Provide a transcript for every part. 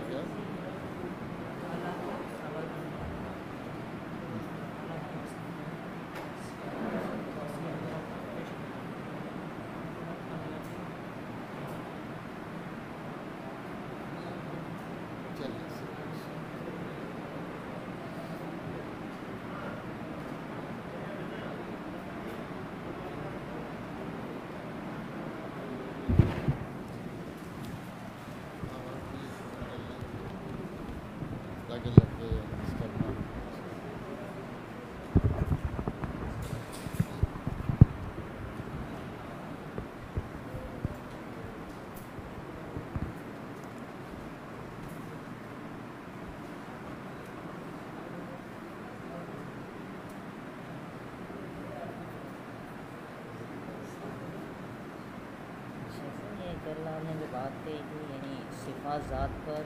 کیا اللہ نے جو بات کہی تھی یعنی صفات ذات پر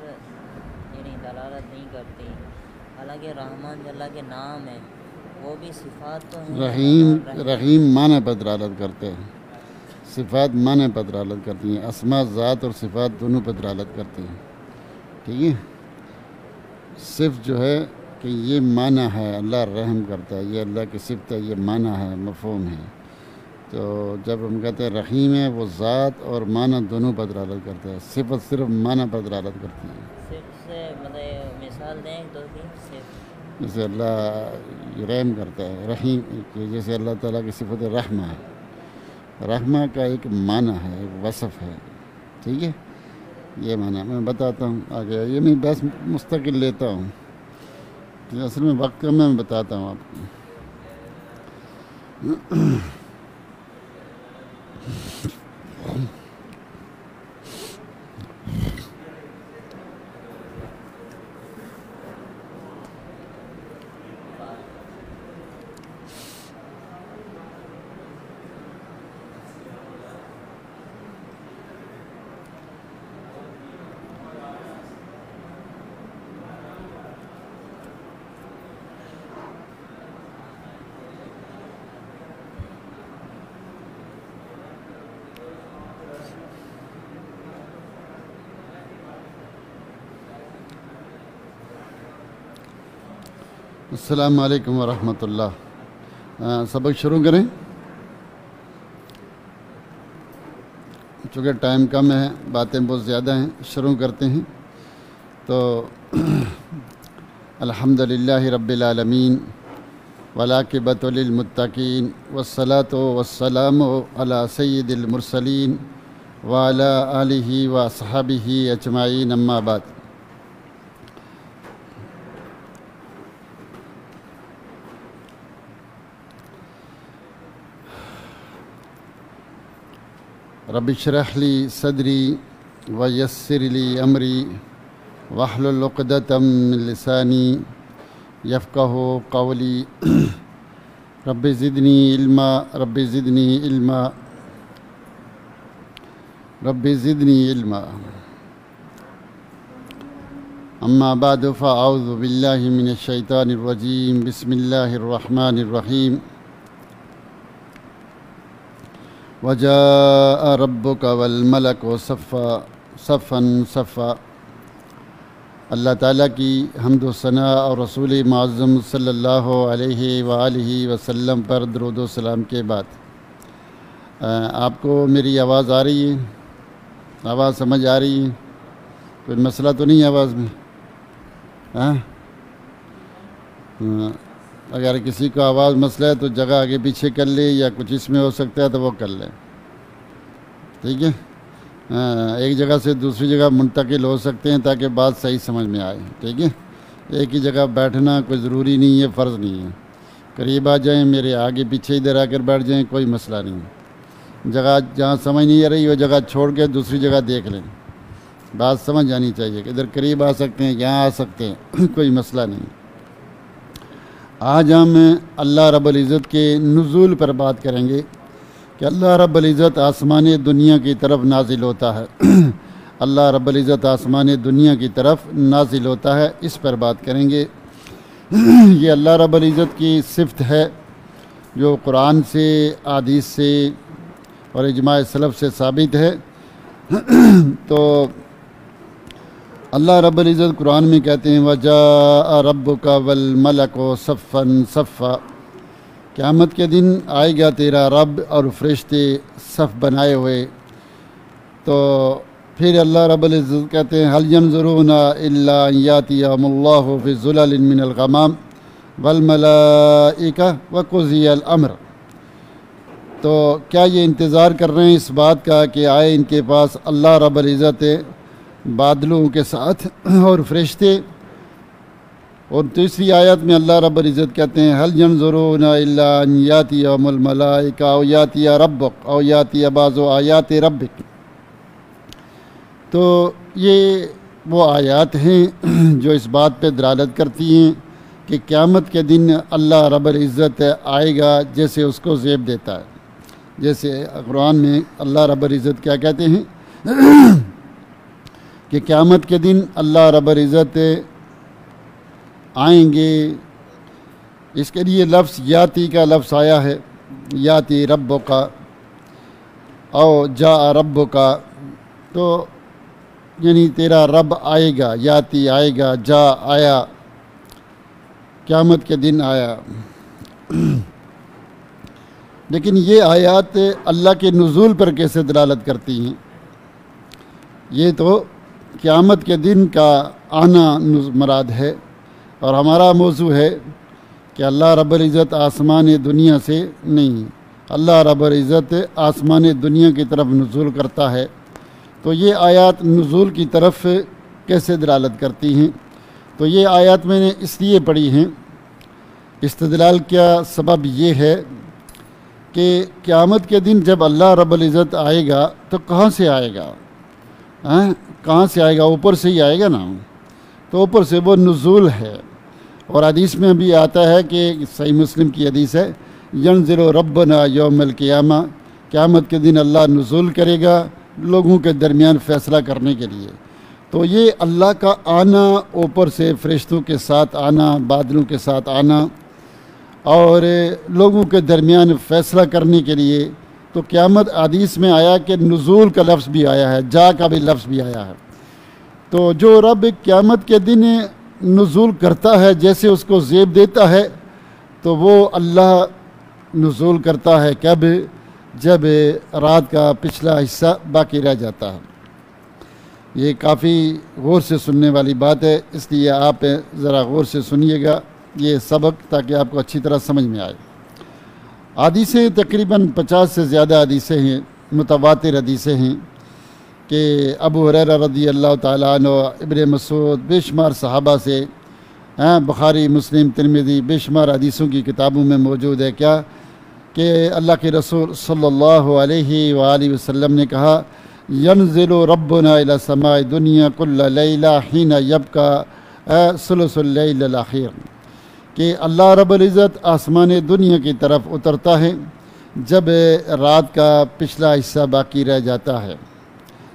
یعنی دلالت نہیں کرتی، حالانکہ رحمان جو اللہ کے نام ہے وہ بھی صفات تو ہیں. رحیم معنی پر دلالت کرتے ہیں، صفات معنی پر دلالت کرتی ہیں، اسماء ذات اور صفات دونوں پر دلالت کرتی ہیں. ٹھیک ہے، صرف جو ہے کہ یہ معنی ہے اللہ رحم کرتا ہے، یہ اللہ کی صفت ہے، یہ معنی ہے، مفہوم ہے. تو جب ہم کہتے ہیں رحیم ہے، وہ ذات اور معنی دونوں پر دلالت کرتا ہے، صفت صرف معنی پر دلالت کرتی ہے. صرف سے مطلب مثال دیں تو صرف جیسے اللہ رحم کرتا ہے، رحیم کہ جیسے اللہ تعالیٰ کی صفت رحمہ ہے، رحمہ کا ایک معنی ہے، ایک وصف ہے. ٹھیک ہے، یہ معنی میں بتاتا ہوں آگے. یہ میں بس مستقل لیتا ہوں، اصل میں وقت کم میں بتاتا ہوں آپ کو. السلام علیکم ورحمۃ اللہ. سبق شروع کریں چونکہ ٹائم کم ہے، باتیں بہت زیادہ ہیں. شروع کرتے ہیں. تو الحمدللہ رب العالمین والعاقبۃ للمتقین والصلاۃ والسلام علی سید المرسلین وعلی آلہ واصحابہ اجمعین، اما بعد. رب اشرح لی صدری ویسر لی امری واحلل عقدۃ من لسانی یفقہوا قولی. رب زدنی علما رب زدنی علما رب زدنی علما. اما بعد فاعوذ باللہ من الشیطان الرجیم. بسم اللہ الرحمن الرحیم. وجاء ربک والملک صفا صفا صفا. اللہ تعالیٰ کی حمد و ثناء اور رسول معظم صلی اللہ علیہ وآلہ وسلم پر درود و سلام کے بعد آپ کو میری آواز آ رہی ہے؟ آواز سمجھ آ رہی ہے؟ کوئی مسئلہ تو نہیں آواز میں؟ اگر کسی کو آواز مسئلہ ہے تو جگہ آگے پیچھے کر لے، یا کچھ اس میں ہو سکتا ہے تو وہ کر لے. ٹھیک ہے، ایک جگہ سے دوسری جگہ منتقل ہو سکتے ہیں تاکہ بات صحیح سمجھ میں آئے. ٹھیک ہے، ایک ہی جگہ بیٹھنا کوئی ضروری نہیں ہے، فرض نہیں ہے. قریب آ جائیں، میرے آگے پیچھے ادھر آ کر بیٹھ جائیں، کوئی مسئلہ نہیں. جگہ جہاں سمجھ نہیں آ رہی وہ جگہ چھوڑ کے دوسری جگہ دیکھ لیں. بات سمجھ آنی چاہیے کہ ادھر قریب آ سکتے ہیں، یہاں آ سکتے ہیں، کوئی مسئلہ نہیں. آج ہم اللہ رب العزت کے نزول پر بات کریں گے کہ اللہ رب العزت آسمان دنیا کی طرف نازل ہوتا ہے. اللہ رب العزت آسمان دنیا کی طرف نازل ہوتا ہے، اس پر بات کریں گے. یہ اللہ رب العزت کی صفت ہے جو قرآن سے، احادیث سے اور اجماع سلف سے ثابت ہے. تو اللہ رب العزت قرآن میں کہتے ہیں وَجَاءَ رَبُّكَ وَالْمَلَكُ صَفًّا صَفًّا، قیامت کے دن آئے گا تیرا رب اور فرشتے صف بنائے ہوئے۔ تو پھر اللہ رب العزت کہتے ہیں هَلْ يَنظُرُونَ إِلَّا أَن يَأْتِيَهُمُ اللَّهُ فِي ظُلَلٍ مِّنَ الْغَمَامِ وَالْمَلَائِكَةُ وَقُضِيَ الْأَمْرُ، تو کیا یہ انتظار کر رہے ہیں اس بات کا کہ آئے ان کے پاس اللہ رب العزت بادلوں کے ساتھ اور فرشتے؟ اور تیسری آیت میں اللہ رب العزت کہتے ہیں هَلْ يَنظُرُونَ إِلَّا أَن يَأْتِيَهُمُ الْمَلَائِكَةُ أَوْ يَأْتِيَ رَبُّكَ أَوْ يَأْتِيَ بَعْضُ آيَاتِ رَبِّكَ۔ تو یہ وہ آیات ہیں جو اس بات پہ دلالت کرتی ہیں کہ قیامت کے دن اللہ رب العزت آئے گا جیسے اس کو زیب دیتا ہے۔ جیسے قرآن میں اللہ رب العزت کیا کہتے ہیں کہ قیامت کے دن اللہ رب العزت آئیں گے۔ اس کے لیے لفظ یاتی کا لفظ آیا ہے، یاتی ربک او جاء ربک، تو یعنی تیرا رب آئے گا، یاتی آئے گا، جا آیا، قیامت کے دن آیا۔ لیکن یہ آیات اللہ کے نزول پر کیسے دلالت کرتی ہیں؟ یہ تو قیامت کے دن کا آنا مراد ہے، اور ہمارا موضوع ہے کہ اللہ رب العزت آسمان دنیا سے نہیں، اللہ رب العزت آسمان دنیا کی طرف نزول کرتا ہے۔ تو یہ آیات نزول کی طرف کیسے دلالت کرتی ہیں؟ تو یہ آیات میں نے اس لیے پڑھی ہیں، استدلال کا سبب یہ ہے کہ قیامت کے دن جب اللہ رب العزت آئے گا تو کہاں سے آئے گا؟ کہاں سے آئے گا؟ اوپر سے ہی آئے گا نا، تو اوپر سے وہ نزول ہے۔ اور حدیث میں بھی آتا ہے کہ صحیح مسلم کی حدیث ہے ینزل ربنا یوم القیامہ، قیامت کے دن اللہ نزول کرے گا لوگوں کے درمیان فیصلہ کرنے کے لیے۔ تو یہ اللہ کا آنا، اوپر سے فرشتوں کے ساتھ آنا، بادلوں کے ساتھ آنا، اور لوگوں کے درمیان فیصلہ کرنے کے لیے، تو قیامت حدیث میں آیا کہ نزول کا لفظ بھی آیا ہے، جا کا بھی لفظ بھی آیا ہے۔ تو جو رب قیامت کے دن نزول کرتا ہے، جیسے اس کو زیب دیتا ہے، تو وہ اللہ نزول کرتا ہے کب؟ جب رات کا پچھلا حصہ باقی رہ جاتا ہے۔ یہ کافی غور سے سننے والی بات ہے، اس لیے آپ ذرا غور سے سنیے گا یہ سبق، تاکہ آپ کو اچھی طرح سمجھ میں آئے۔ حدیثیں تقریباً 50 سے زیادہ حدیثیں ہیں، متواتر حدیثیں ہیں کہ ابو ہریرہ رضی اللہ تعالیٰ عنہ، ابن مسعود، بے شمار صحابہ سے، بخاری، مسلم، ترمذی، بے شمار حدیثوں کی کتابوں میں موجود ہے کیا کہ اللہ کے رسول صلی اللہ علیہ وآلہ وسلم نے کہا ینزل ربنا الی السماء دنیا کل لیلہ حین یبقى ثلث اللیل الاخیر، کہ اللہ رب العزت آسمان دنیا کی طرف اترتا ہے جب رات کا پچھلا حصہ باقی رہ جاتا ہے۔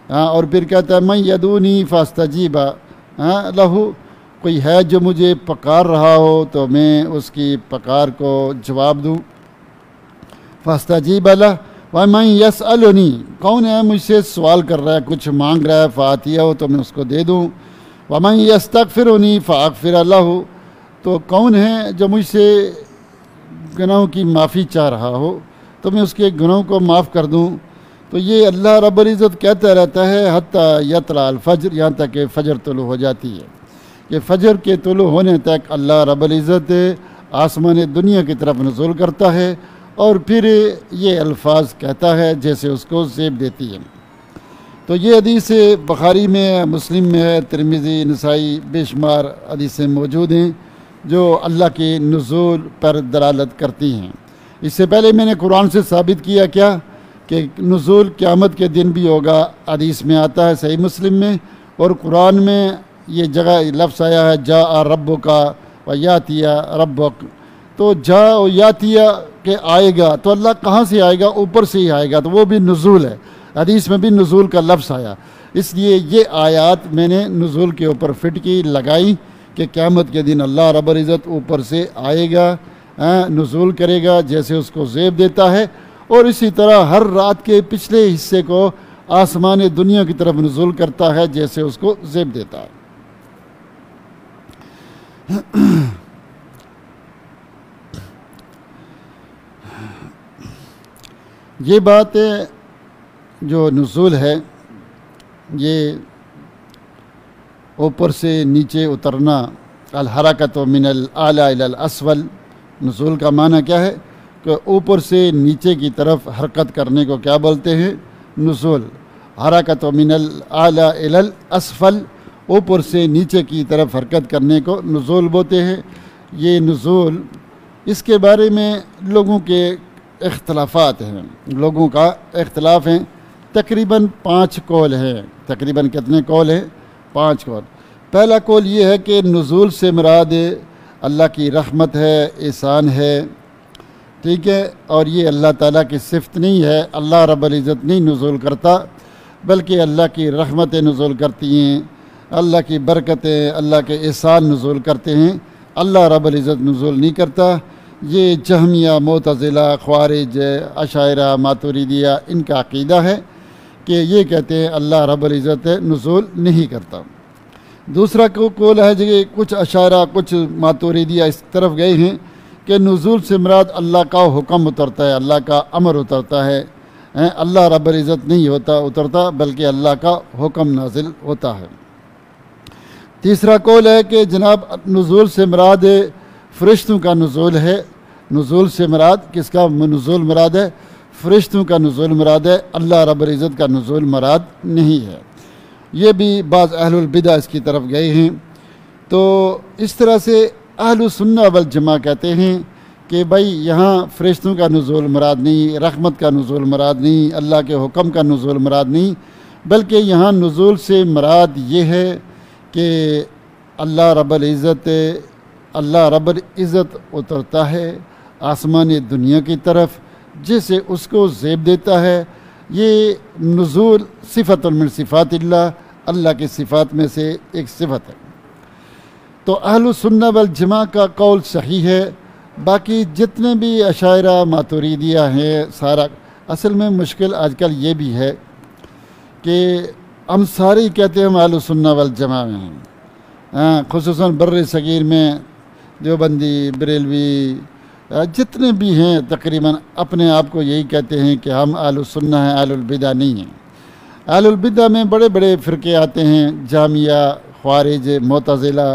اور پھر کہتا ہے من یدونی فاستجیب لہ، کوئی ہے جو مجھے پکار رہا ہو تو میں اس کی پکار کو جواب دوں۔ فاستجیب لہ ومن یسألنی، کون ہے مجھ سے سوال کر رہا ہے، کچھ مانگ رہا ہے، فآتیہ ہو تو میں اس کو دے دوں۔ ومن یستغفرنی فاغفر لہ، تو کون ہے جو مجھ سے گناہوں کی معافی چاہ رہا ہو تو میں اس کے گناہوں کو معاف کر دوں۔ تو یہ اللہ رب العزت کہتا رہتا ہے حتیٰ یطلع الفجر، یہاں تک کہ فجر طلوع ہو جاتی ہے، کہ فجر کے طلوع ہونے تک اللہ رب العزت آسمان دنیا کی طرف نزول کرتا ہے، اور پھر یہ الفاظ کہتا ہے جیسے اس کو زیب دیتی ہے۔ تو یہ حدیث بخاری میں، مسلم میں ہے، ترمذی، نسائی، بے شمار حدیثیں موجود ہیں جو اللہ کے نزول پر دلالت کرتی ہیں۔ اس سے پہلے میں نے قرآن سے ثابت کیا کیا کہ نزول قیامت کے دن بھی ہوگا، حدیث میں آتا ہے صحیح مسلم میں، اور قرآن میں یہ جگہ لفظ آیا ہے جاء ربک و یاتی ربک، تو جا و یاتی کہ آئے گا، تو اللہ کہاں سے آئے گا؟ اوپر سے ہی آئے گا، تو وہ بھی نزول ہے، حدیث میں بھی نزول کا لفظ آیا۔ اس لیے یہ آیات میں نے نزول کے اوپر فٹ کی، لگائی کہ قیامت کے دن اللہ رب العزت اوپر سے آئے گا، نزول کرے گا جیسے اس کو زیب دیتا ہے، اور اسی طرح ہر رات کے پچھلے حصے کو آسمان دنیا کی طرف نزول کرتا ہے جیسے اس کو زیب دیتا ہے۔ یہ بات جو نزول ہے، یہ اوپر سے نیچے اترنا، الحرکت من الاعلی الی الاسفل، نزول کا معنی کیا ہے کہ اوپر سے نیچے کی طرف حرکت کرنے کو کیا بولتے ہیں؟ نزول۔ حرکت من الاعلی الی الاسفل، اوپر سے نیچے کی طرف حرکت کرنے کو نزول بولتے ہیں۔ یہ نزول، اس کے بارے میں لوگوں کے اختلافات ہیں، لوگوں کا اختلاف ہیں۔ تقریباً 5 قول ہیں۔ تقریباً کتنے قول ہیں؟ 5 قول۔ پہلا قول یہ ہے کہ نزول سے مراد اللہ کی رحمت ہے، احسان ہے، ٹھیک ہے، اور یہ اللہ تعالیٰ کی صفت نہیں ہے۔ اللہ رب العزت نہیں نزول کرتا، بلکہ اللہ کی رحمتیں نزول کرتی ہیں، اللہ کی برکتیں، اللہ کے احسان نزول کرتے ہیں۔ اللہ رب العزت نزول نہیں کرتا۔ یہ جہمیہ، معتزلہ، خوارج، اشاعرہ، ماتریدیہ، ان کا عقیدہ ہے کہ یہ کہتے ہیں اللہ رب العزت نزول نہیں کرتا۔ دوسرا قول ہے کہ کچھ اشاعرہ، کچھ ماتریدیہ اس طرف گئے ہیں کہ نزول سے مراد اللہ کا حکم اترتا ہے، اللہ کا امر اترتا ہے، اللہ رب العزت نہیں اترتا بلکہ اللہ کا حکم نازل ہوتا ہے۔ تیسرا قول ہے کہ جناب نزول سے مراد فرشتوں کا نزول ہے۔ نزول سے مراد کس کا نزول مراد ہے؟ فرشتوں کا نزول مراد ہے، اللہ رب العزت کا نزول مراد نہیں ہے۔ یہ بھی بعض اہل البدع اس کی طرف گئے ہیں۔ تو اس طرح سے اہل السنہ والجماعہ کہتے ہیں کہ بھائی یہاں فرشتوں کا نزول مراد نہیں، رحمت کا نزول مراد نہیں، اللہ کے حکم کا نزول مراد نہیں، بلکہ یہاں نزول سے مراد یہ ہے کہ اللہ رب العزت اترتا ہے آسمان دنیا کی طرف، جسے اس کو زیب دیتا ہے۔ یہ نزول صفت من صفات اللہ، اللہ کی صفات میں سے ایک صفت ہے۔ تو اہل السنہ والجماعہ کا قول صحیح ہے۔ باقی جتنے بھی اشاعرہ، ماتریدیہ ہیں، سارا اصل میں مشکل آج کل یہ بھی ہے کہ ہم سارے کہتے ہیں ہم اہل السنہ والجماعہ میں ہیں، خصوصاً بر صغیر میں دیوبندی، بریلوی، جتنے بھی ہیں تقریباً اپنے آپ کو یہی کہتے ہیں کہ ہم اہل السنہ ہیں، اہل البدع نہیں ہیں۔ اہل البدع میں بڑے بڑے فرقے آتے ہیں، جہمیہ، خوارج، معتزلہ،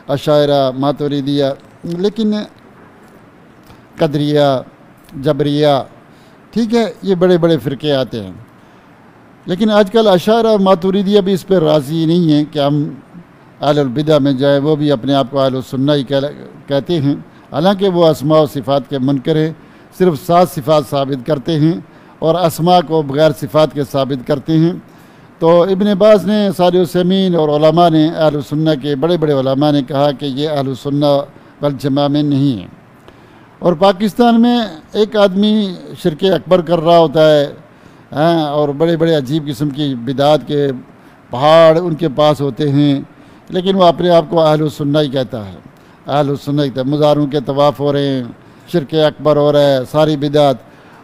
اشاعرہ، ماتریدیہ، لیکن قدریہ، جبریہ، ٹھیک ہے، یہ بڑے بڑے فرقے آتے ہیں۔ لیکن آج کل اشاعرہ، ماتریدیہ بھی اس پہ راضی نہیں ہیں کہ ہم اہل البدع میں جائیں، وہ بھی اپنے آپ کو اہل السنہ ہی کہتے ہیں، حالانکہ وہ اسماء و صفات کے منکر ہیں، صرف 7 صفات ثابت کرتے ہیں اور اسماء کو بغیر صفات کے ثابت کرتے ہیں۔ تو ابن باز نے، صالح العثیمین اور علماء نے، اہل السنہ کے بڑے بڑے علماء نے کہا کہ یہ اہل السنہ والجماعہ میں نہیں ہے۔ اور پاکستان میں ایک آدمی شرک اکبر کر رہا ہوتا ہے اور بڑے بڑے عجیب قسم کی بدعات کے پہاڑ ان کے پاس ہوتے ہیں، لیکن وہ اپنے آپ کو اہل السنہ ہی کہتا ہے، اہل السنہ ہی کہتا ہے۔ مزاروں کے طواف ہو رہے ہیں، شرک اکبر ہو رہا ہے، ساری بدعات،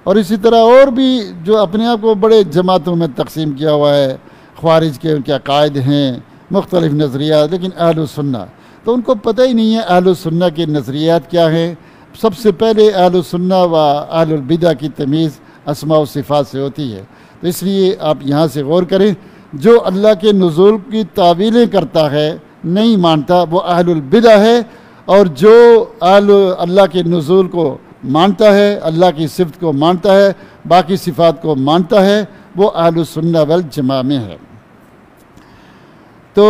اور اسی طرح اور بھی جو اپنے آپ کو بڑے جماعتوں میں تقسیم کیا ہوا ہے، خوارج کے ان کے عقائد ہیں، مختلف نظریات، لیکن اہل السنہ، تو ان کو پتہ ہی نہیں ہے اہل السنہ کے نظریات کیا ہیں۔ سب سے پہلے اہل السنہ و اہل البدع کی تمیز اسماء و صفات سے ہوتی ہے۔ تو اس لیے آپ یہاں سے غور کریں، جو اللہ کے نزول کی تعویلیں کرتا ہے، نہیں مانتا، وہ اہل البدع ہے، اور جو اللہ کے نزول کو مانتا ہے، اللہ کی صفت کو مانتا ہے، باقی صفات کو مانتا ہے، وہ اہل السنہ والجماعہ میں ہے۔ تو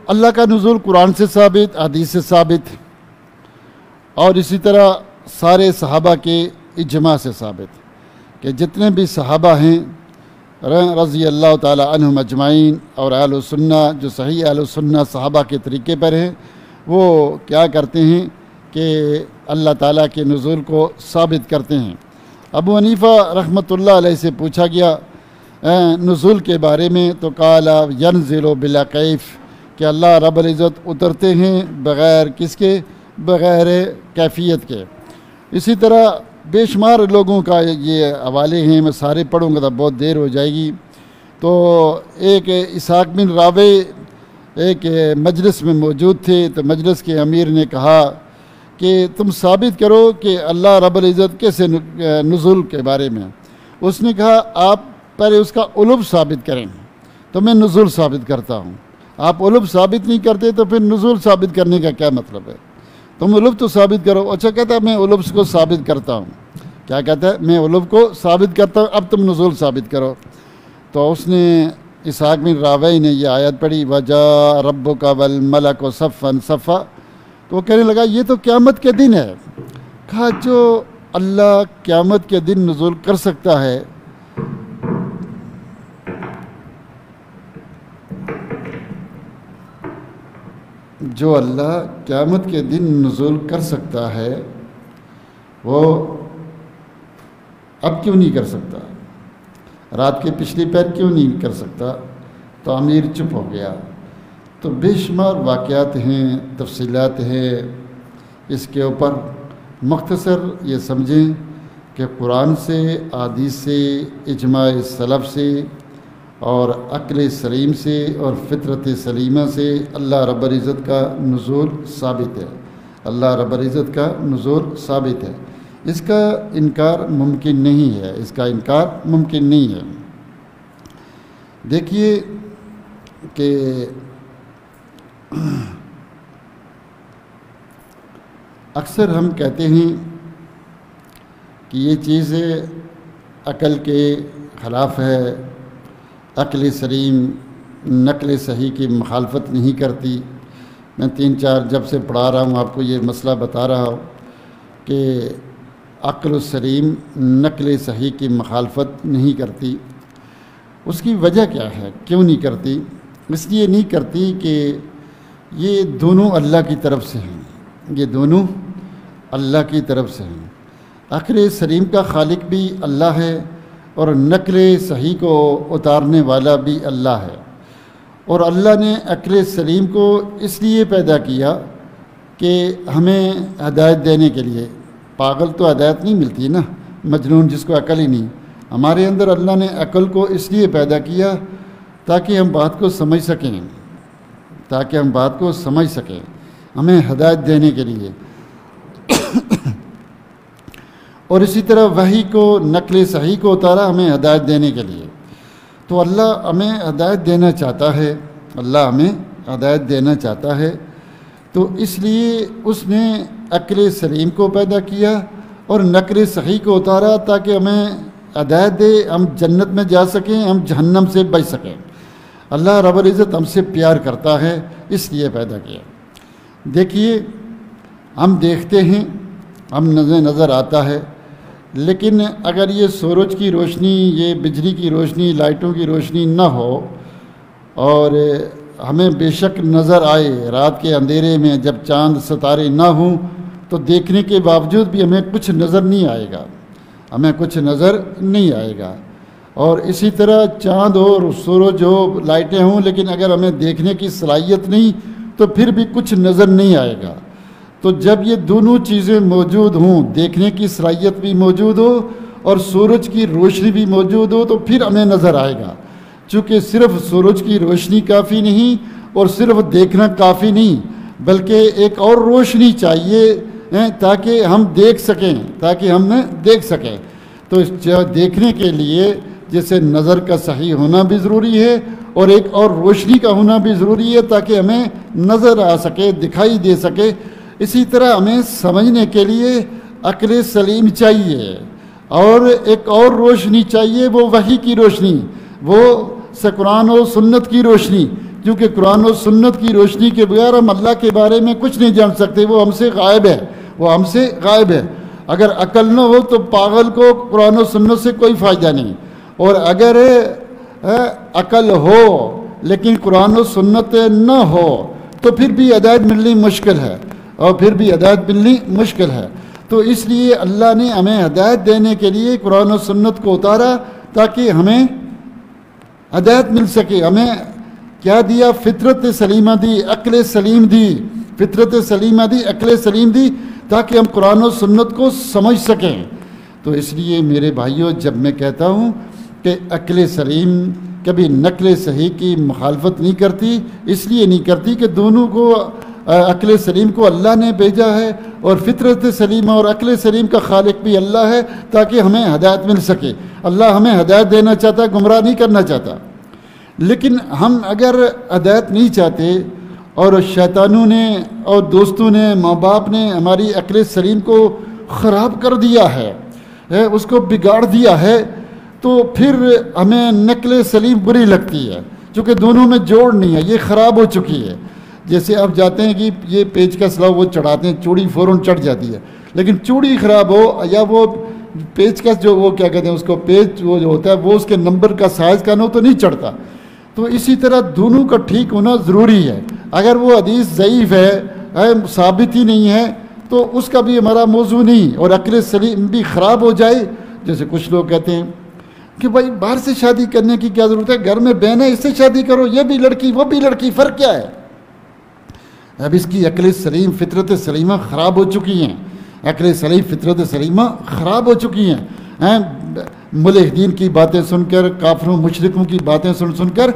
اللہ کا نزول قرآن سے ثابت، حدیث سے ثابت، اور اسی طرح سارے صحابہ کے اجماع سے ثابت کہ جتنے بھی صحابہ ہیں رضی اللہ تعالی عنہم اجمعین، اور اہل السنہ جو صحیح اہل السنہ صحابہ کے طریقے پر ہیں، وہ کیا کرتے ہیں کہ اللہ تعالیٰ کے نزول کو ثابت کرتے ہیں۔ ابو حنیفہ رحمۃ اللہ علیہ سے پوچھا گیا نزول کے بارے میں، تو قال ینزل بلا کیف، کہ اللہ رب العزت اترتے ہیں بغیر کس کے؟ بغیر کیفیت کے۔ اسی طرح بے شمار لوگوں کا یہ حوالے ہیں، میں سارے پڑھوں گا تو بہت دیر ہو جائے گی۔ تو ایک اسحاق بن راوے ایک مجلس میں موجود تھے، تو مجلس کے امیر نے کہا کہ تم ثابت کرو کہ اللہ رب العزت کیسے نزول کے بارے میں. اس نے کہا آپ پہلے اس کا علو ثابت کریں تو میں نزول ثابت کرتا ہوں. آپ علو ثابت نہیں کرتے تو پھر نزول ثابت کرنے کا کیا مطلب ہے؟ تم علو تو ثابت کرو. اچھا کہتا ہے میں علو کو ثابت کرتا ہوں. کیا کہتا ہے؟ میں علو کو ثابت کرتا ہوں، اب تم نزول ثابت کرو. تو اس نے اسحاق بن راویہ نے یہ آیت پڑھی وَجَاءَ رَبُّكَ وَالْمَلَكُ صَفًّا صَفًّا. تو وہ کہنے لگا یہ تو قیامت کے دن ہے. کہا جو اللہ قیامت کے دن نزول کر سکتا ہے جو اللہ قیامت کے دن نزول کر سکتا ہے وہ اب کیوں نہیں کر سکتا؟ رات کے پچھلی پہر کیوں نہیں کر سکتا؟ تو امیر چپ ہو گیا. تو بے شمار واقعات ہیں، تفصیلات ہیں اس کے اوپر. مختصر یہ سمجھیں کہ قرآن سے، احادیث سے، اجماع سلف سے اور عقل سلیم سے اور فطرت سلیمہ سے اللہ رب العزت کا نزول ثابت ہے. اللہ رب العزت کا نزول ثابت ہے. اس کا انکار ممکن نہیں ہے، اس کا انکار ممکن نہیں ہے. دیکھیے کہ اکثر ہم کہتے ہیں کہ یہ چیز عقل کے خلاف ہے، عقل سلیم نقل صحیح کی مخالفت نہیں کرتی. میں 3-4 جب سے پڑھا رہا ہوں آپ کو یہ مسئلہ بتا رہا ہوں کہ عقل سلیم نقل صحیح کی مخالفت نہیں کرتی. اس کی وجہ کیا ہے؟ کیوں نہیں کرتی؟ اس لیے نہیں کرتی کہ یہ دونوں اللہ کی طرف سے ہیں. یہ دونوں اللہ کی طرف سے ہیں. عقل سلیم کا خالق بھی اللہ ہے اور نقل صحیح کو اتارنے والا بھی اللہ ہے. اور اللہ نے عقل سلیم کو اس لیے پیدا کیا کہ ہمیں ہدایت دینے کے لیے. پاگل تو ہدایت نہیں ملتی نا، مجنون جس کو عقل ہی نہیں. ہمارے اندر اللہ نے عقل کو اس لیے پیدا کیا تاکہ ہم بات کو سمجھ سکیں، تاکہ ہم بات کو سمجھ سکیں، ہمیں ہدایت دینے کے لیے. اور اسی طرح وحی کو، نقل صحیح کو اتارا ہمیں ہدایت دینے کے لیے. تو اللہ ہمیں ہدایت دینا چاہتا ہے، اللہ ہمیں ہدایت دینا چاہتا ہے. تو اس لیے اس نے عقل سلیم کو پیدا کیا اور نقل صحیح کو اتارا تاکہ ہمیں ہدایت دے، ہم جنت میں جا سکیں، ہم جہنم سے بچ سکیں. اللہ رب العزت ہم سے پیار کرتا ہے، اس لیے پیدا کیا. دیکھیے ہم دیکھتے ہیں، ہم نظر آتا ہے، لیکن اگر یہ سورج کی روشنی، یہ بجلی کی روشنی، لائٹوں کی روشنی نہ ہو اور ہمیں بے شک نظر آئے رات کے اندھیرے میں جب چاند ستارے نہ ہوں تو دیکھنے کے باوجود بھی ہمیں کچھ نظر نہیں آئے گا، ہمیں کچھ نظر نہیں آئے گا. اور اسی طرح چاند اور سورج ہو، لائٹیں ہوں، لیکن اگر ہمیں دیکھنے کی صلاحیت نہیں تو پھر بھی کچھ نظر نہیں آئے گا. تو جب یہ دونوں چیزیں موجود ہوں، دیکھنے کی صلاحیت بھی موجود ہو اور سورج کی روشنی بھی موجود ہو، تو پھر ہمیں نظر آئے گا. چونکہ صرف سورج کی روشنی کافی نہیں اور صرف دیکھنا کافی نہیں، بلکہ ایک اور روشنی چاہیے تاکہ ہم دیکھ سکیں، تاکہ ہم دیکھ سکیں. تو اس دیکھنے کے لیے جیسے نظر کا صحیح ہونا بھی ضروری ہے اور ایک اور روشنی کا ہونا بھی ضروری ہے تاکہ ہمیں نظر آ سکے، دکھائی دے سکے. اسی طرح ہمیں سمجھنے کے لیے عقل سلیم چاہیے اور ایک اور روشنی چاہیے، وہ وحی کی روشنی، وہ قرآن و سنت کی روشنی. کیونکہ قرآن و سنت کی روشنی کے بغیر ہم اللہ کے بارے میں کچھ نہیں جان سکتے، وہ ہم سے غائب ہے، وہ ہم سے غائب ہے. اگر عقل نہ ہو تو پاگل کو قرآن و سنت سے کوئی فائدہ نہیں، اور اگر عقل ہو لیکن قرآن و سنت نہ ہو تو پھر بھی ہدایت ملنی مشکل ہے، اور پھر بھی ہدایت ملنی مشکل ہے. تو اس لیے اللہ نے ہمیں ہدایت دینے کے لیے قرآن و سنت کو اتارا تاکہ ہمیں ہدایت مل سکے. ہمیں کیا دیا؟ فطرت سلیمہ دی، عقل سلیم دی، فطرت سلیمہ دی، عقل سلیم دی تاکہ ہم قرآن و سنت کو سمجھ سکیں. تو اس لیے میرے بھائیوں، جب میں کہتا ہوں کہ عقل سلیم کبھی نقل صحیح کی مخالفت نہیں کرتی، اس لیے نہیں کرتی کہ دونوں کو عقل سلیم کو اللہ نے بھیجا ہے، اور فطرت سلیمہ اور عقل سلیم کا خالق بھی اللہ ہے، تاکہ ہمیں ہدایت مل سکے۔ اللہ ہمیں ہدایت دینا چاہتا ہے، گمراہ نہیں کرنا چاہتا۔ لیکن ہم اگر ہدایت نہیں چاہتے اور شیطانوں نے اور دوستوں نے، ماں باپ نے ہماری عقل سلیم کو خراب کر دیا ہے، اس کو بگاڑ دیا ہے، تو پھر ہمیں نقل سلیم بری لگتی ہے، چونکہ دونوں میں جوڑ نہیں ہے، یہ خراب ہو چکی ہے۔ جیسے آپ جاتے ہیں کہ یہ پیچ کا سلاؤ وہ چڑھاتے ہیں، چوڑی فوراً چڑھ جاتی ہے، لیکن چوڑی خراب ہو یا وہ پیچ کا جو وہ کیا کہتے ہیں اس کو، پیچ وہ جو ہوتا ہے وہ اس کے نمبر کا سائز کا نہ ہو تو نہیں چڑھتا۔ تو اسی طرح دونوں کا ٹھیک ہونا ضروری ہے۔ اگر وہ حدیث ضعیف ہے، ثابت ہی نہیں ہے، تو اس کا بھی ہمارا موضوع نہیں، اور عقل سلیم بھی خراب ہو جائے۔ جیسے کچھ لوگ کہتے ہیں کہ بھائی باہر سے شادی کرنے کی کیا ضرورت ہے، گھر میں بہن ہے اس سے شادی کرو، یہ بھی لڑکی وہ بھی لڑکی، فرق کیا ہے؟ اب اس کی عقل سلیم فطرت سلیمہ خراب ہو چکی ہیں، عقل سلیم فطرت سلیمہ خراب ہو چکی ہیں۔ ملحدین کی باتیں سن کر، کافروں مشرکوں کی باتیں سن کر،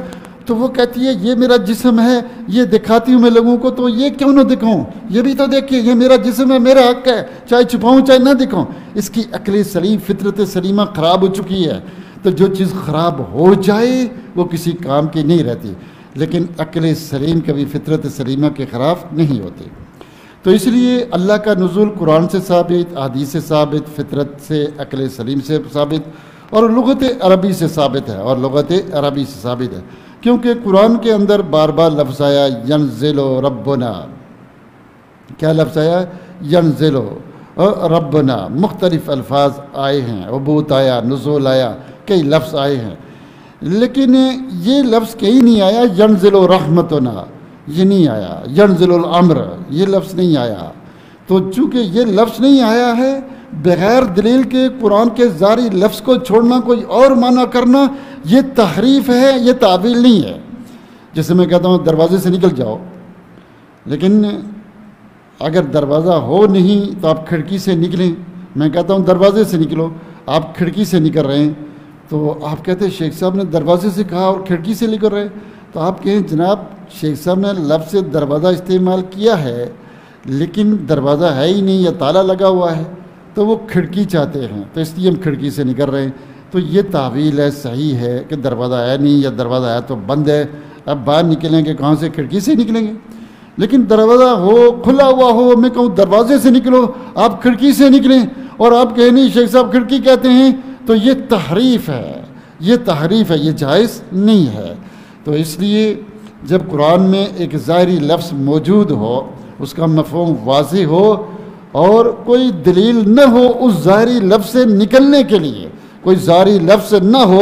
تو وہ کہتی ہے یہ میرا جسم ہے، یہ دکھاتی ہوں میں لوگوں کو، تو یہ کیوں نہ دکھاؤں، یہ بھی تو دیکھیے یہ میرا جسم ہے، میرا حق ہے، چاہے چھپاؤں چاہے نہ دکھاؤں۔ اس کی عقل سلیم فطرت سلیمہ خراب ہو چکی ہے۔ تو جو چیز خراب ہو جائے وہ کسی کام کی نہیں رہتی، لیکن عقل سلیم کبھی فطرت سلیمہ کے خلاف نہیں ہوتی۔ تو اس لیے اللہ کا نزول قرآن سے ثابت، حدیث سے ثابت، فطرت سے، عقل سلیم سے ثابت، اور لغت عربی سے ثابت ہے، اور لغت عربی سے ثابت ہے، کیونکہ قرآن کے اندر بار بار لفظ آیا ینزل ربنا، کیا لفظ آیا؟ ینزل ربنا، مختلف الفاظ آئے ہیں، عبوت آیا، نزول آیا، کئی لفظ آئے ہیں، لیکن یہ لفظ کہیں نہیں آیا ینزل رحمتنا، یہ نہیں آیا، ینزل الامر یہ لفظ نہیں آیا۔ تو چونکہ یہ لفظ نہیں آیا ہے، بغیر دلیل کے قرآن کے ظاہری لفظ کو چھوڑنا، کوئی اور معنی کرنا، یہ تحریف ہے، یہ تعویل نہیں ہے۔ جیسے میں کہتا ہوں دروازے سے نکل جاؤ، لیکن اگر دروازہ ہو نہیں تو آپ کھڑکی سے نکلیں۔ میں کہتا ہوں دروازے سے نکلو، آپ کھڑکی سے نکل رہے ہیں، تو آپ کہتے ہیں شیخ صاحب نے دروازے سے کہا اور کھڑکی سے نکل رہے، تو آپ کہیں جناب شیخ صاحب نے لفظ دروازہ استعمال کیا ہے، لیکن دروازہ ہے ہی نہیں یا تالا لگا ہوا ہے، تو وہ کھڑکی چاہتے ہیں، تو اس لیے ہم کھڑکی سے نکل رہے ہیں۔ تو یہ تعویل ہے، صحیح ہے کہ دروازہ ہے نہیں، یا دروازہ ہے تو بند ہے، اب باہر نکلیں گے کہاں سے؟ کھڑکی سے نکلیں گے۔ لیکن دروازہ ہو، کھلا ہوا ہو، میں کہوں دروازے سے نکلو، آپ کھڑکی سے نکلیں، اور آپ کہیں نہیں شیخ صاحب کھڑکی کہتے ہیں، تو یہ تحریف ہے، یہ تحریف ہے، یہ جائز نہیں ہے۔ تو اس لیے جب قرآن میں ایک ظاہری لفظ موجود ہو، اس کا مفہوم واضح ہو، اور کوئی دلیل نہ ہو اس ظاہری لفظ سے نکلنے کے لیے، کوئی ظاہری لفظ نہ ہو،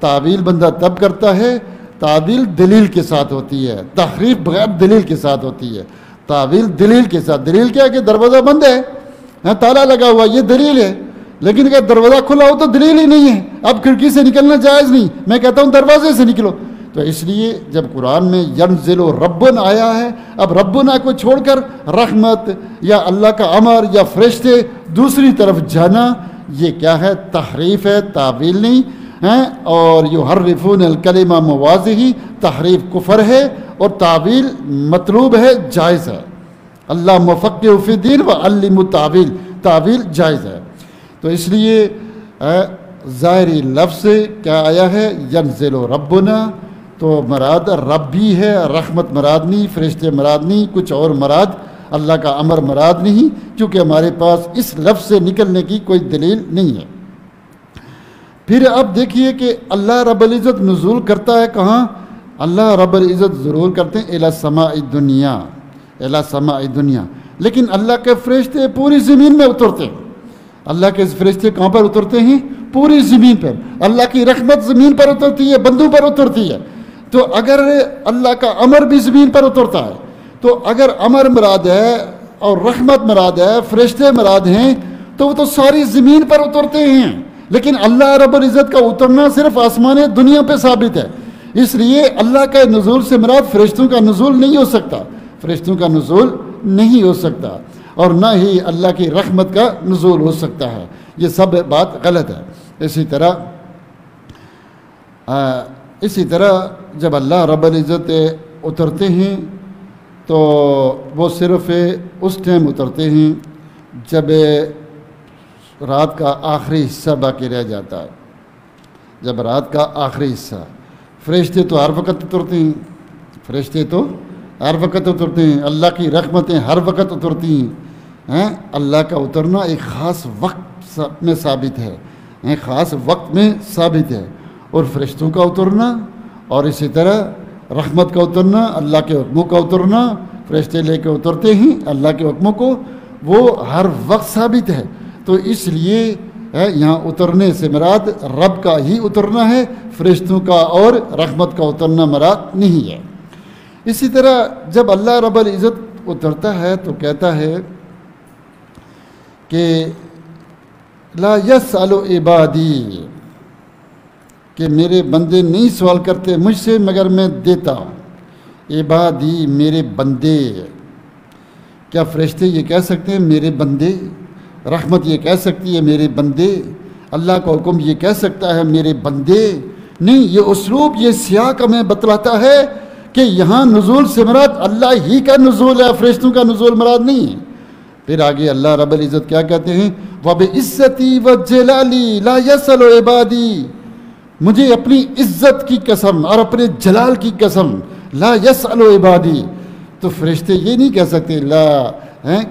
تعویل بندہ تب کرتا ہے، تعویل دلیل کے ساتھ ہوتی ہے، تحریف بغیر دلیل کے ساتھ ہوتی ہے۔ تعویل دلیل کے ساتھ، دلیل کیا ہے کہ دروازہ بند ہے، تالا لگا ہوا، یہ دلیل ہے، لیکن اگر دروازہ کھلا ہو تو دلیل ہی نہیں ہے، اب کھڑکی سے نکلنا جائز نہیں، میں کہتا ہوں دروازے سے نکلو۔ تو اس لیے جب قرآن میں ینزل ربنا آیا ہے، اب ربنا کو چھوڑ کر رحمت یا اللہ کا امر یا فرشتے دوسری طرف جانا، یہ کیا ہے؟ تحریف ہے، تعویل نہیں ہے۔ اور یحرفون الکلمہ مواضعہ، تحریف کفر ہے، اور تعویل مطلوب ہے، جائز ہے۔ اللہ مفقہ فی الدین وعلم التعویل، تعویل جائز ہے۔ تو اس لیے ظاہری لفظ کیا آیا ہے؟ ینزل ربنا، تو مراد رب بھی ہے، رحمت مراد نہیں، فرشتے مراد نہیں، کچھ اور مراد، اللہ کا امر مراد نہیں، کیونکہ ہمارے پاس اس لفظ سے نکلنے کی کوئی دلیل نہیں ہے۔ پھر اب دیکھیے کہ اللہ رب العزت نزول کرتا ہے کہاں؟ اللہ رب العزت ضرور کرتے ہیں الی سماء الدنیا، الی سماء الدنیا، لیکن اللہ کے فرشتے پوری زمین میں اترتے ہیں۔ اللہ کے فرشتے کہاں پر اترتے ہیں؟ پوری زمین پر۔ اللہ کی رحمت زمین پر اترتی ہے، بندوں پر اترتی ہے۔ تو اگر اللہ کا امر بھی زمین پر اترتا ہے، تو اگر امر مراد ہے اور رحمت مراد ہے، فرشتے مراد ہیں، تو وہ تو ساری زمین پر اترتے ہیں، لیکن اللہ رب العزت کا اترنا صرف آسمان دنیا پہ ثابت ہے۔ اس لیے اللہ کا نزول سے مراد فرشتوں کا نزول نہیں ہو سکتا، فرشتوں کا نزول نہیں ہو سکتا، اور نہ ہی اللہ کی رحمت کا نزول ہو سکتا ہے۔ یہ سب بات غلط ہے۔ اسی طرح اسی طرح جب اللہ رب العزت اترتے ہیں تو وہ صرف اس ٹائم اترتے ہیں جب رات کا آخری حصہ باقی رہ جاتا ہے. جب رات کا آخری حصہ، فرشتے تو ہر وقت اترتے ہیں، فرشتے تو ہر وقت اترتے ہیں، اللہ کی رحمتیں ہر وقت اترتی ہیں. اللہ کا اترنا ایک خاص وقت میں ثابت ہے، ایک خاص وقت میں ثابت ہے. اور فرشتوں کا اترنا اور اسی طرح رحمت کا اترنا، اللہ کے حکموں کا اترنا، فرشتے لے کے اترتے ہیں اللہ کے حکموں کو، وہ ہر وقت ثابت ہے. تو اس لیے یہاں اترنے سے مراد رب کا ہی اترنا ہے، فرشتوں کا اور رحمت کا اترنا مراد نہیں ہے. اسی طرح جب اللہ رب العزت اترتا ہے تو کہتا ہے کہ لا یسأل عبادی، کہ میرے بندے نہیں سوال کرتے مجھ سے مگر میں دیتا ہوں. عبادی میرے بندے، کیا فرشتے یہ کہہ سکتے ہیں میرے بندے؟ رحمت یہ کہہ سکتی ہے میرے بندے؟ اللہ کا حکم یہ کہہ سکتا ہے میرے بندے؟ نہیں، یہ اسلوب، یہ سیاق ہمیں بتلاتا ہے کہ یہاں نزول سے مراد اللہ ہی کا نزول ہے، فرشتوں کا نزول مراد نہیں ہے. پھر آگے اللہ رب العزت کیا کہتے ہیں؟ وَبِعِزَّتِي وَجَلَالِي لَا يَسْأَلُ عِبَادِي، مجھے اپنی عزت کی قسم اور اپنے جلال کی قسم، لا يسأل عبادی، تو فرشتے یہ نہیں کہہ سکتے لا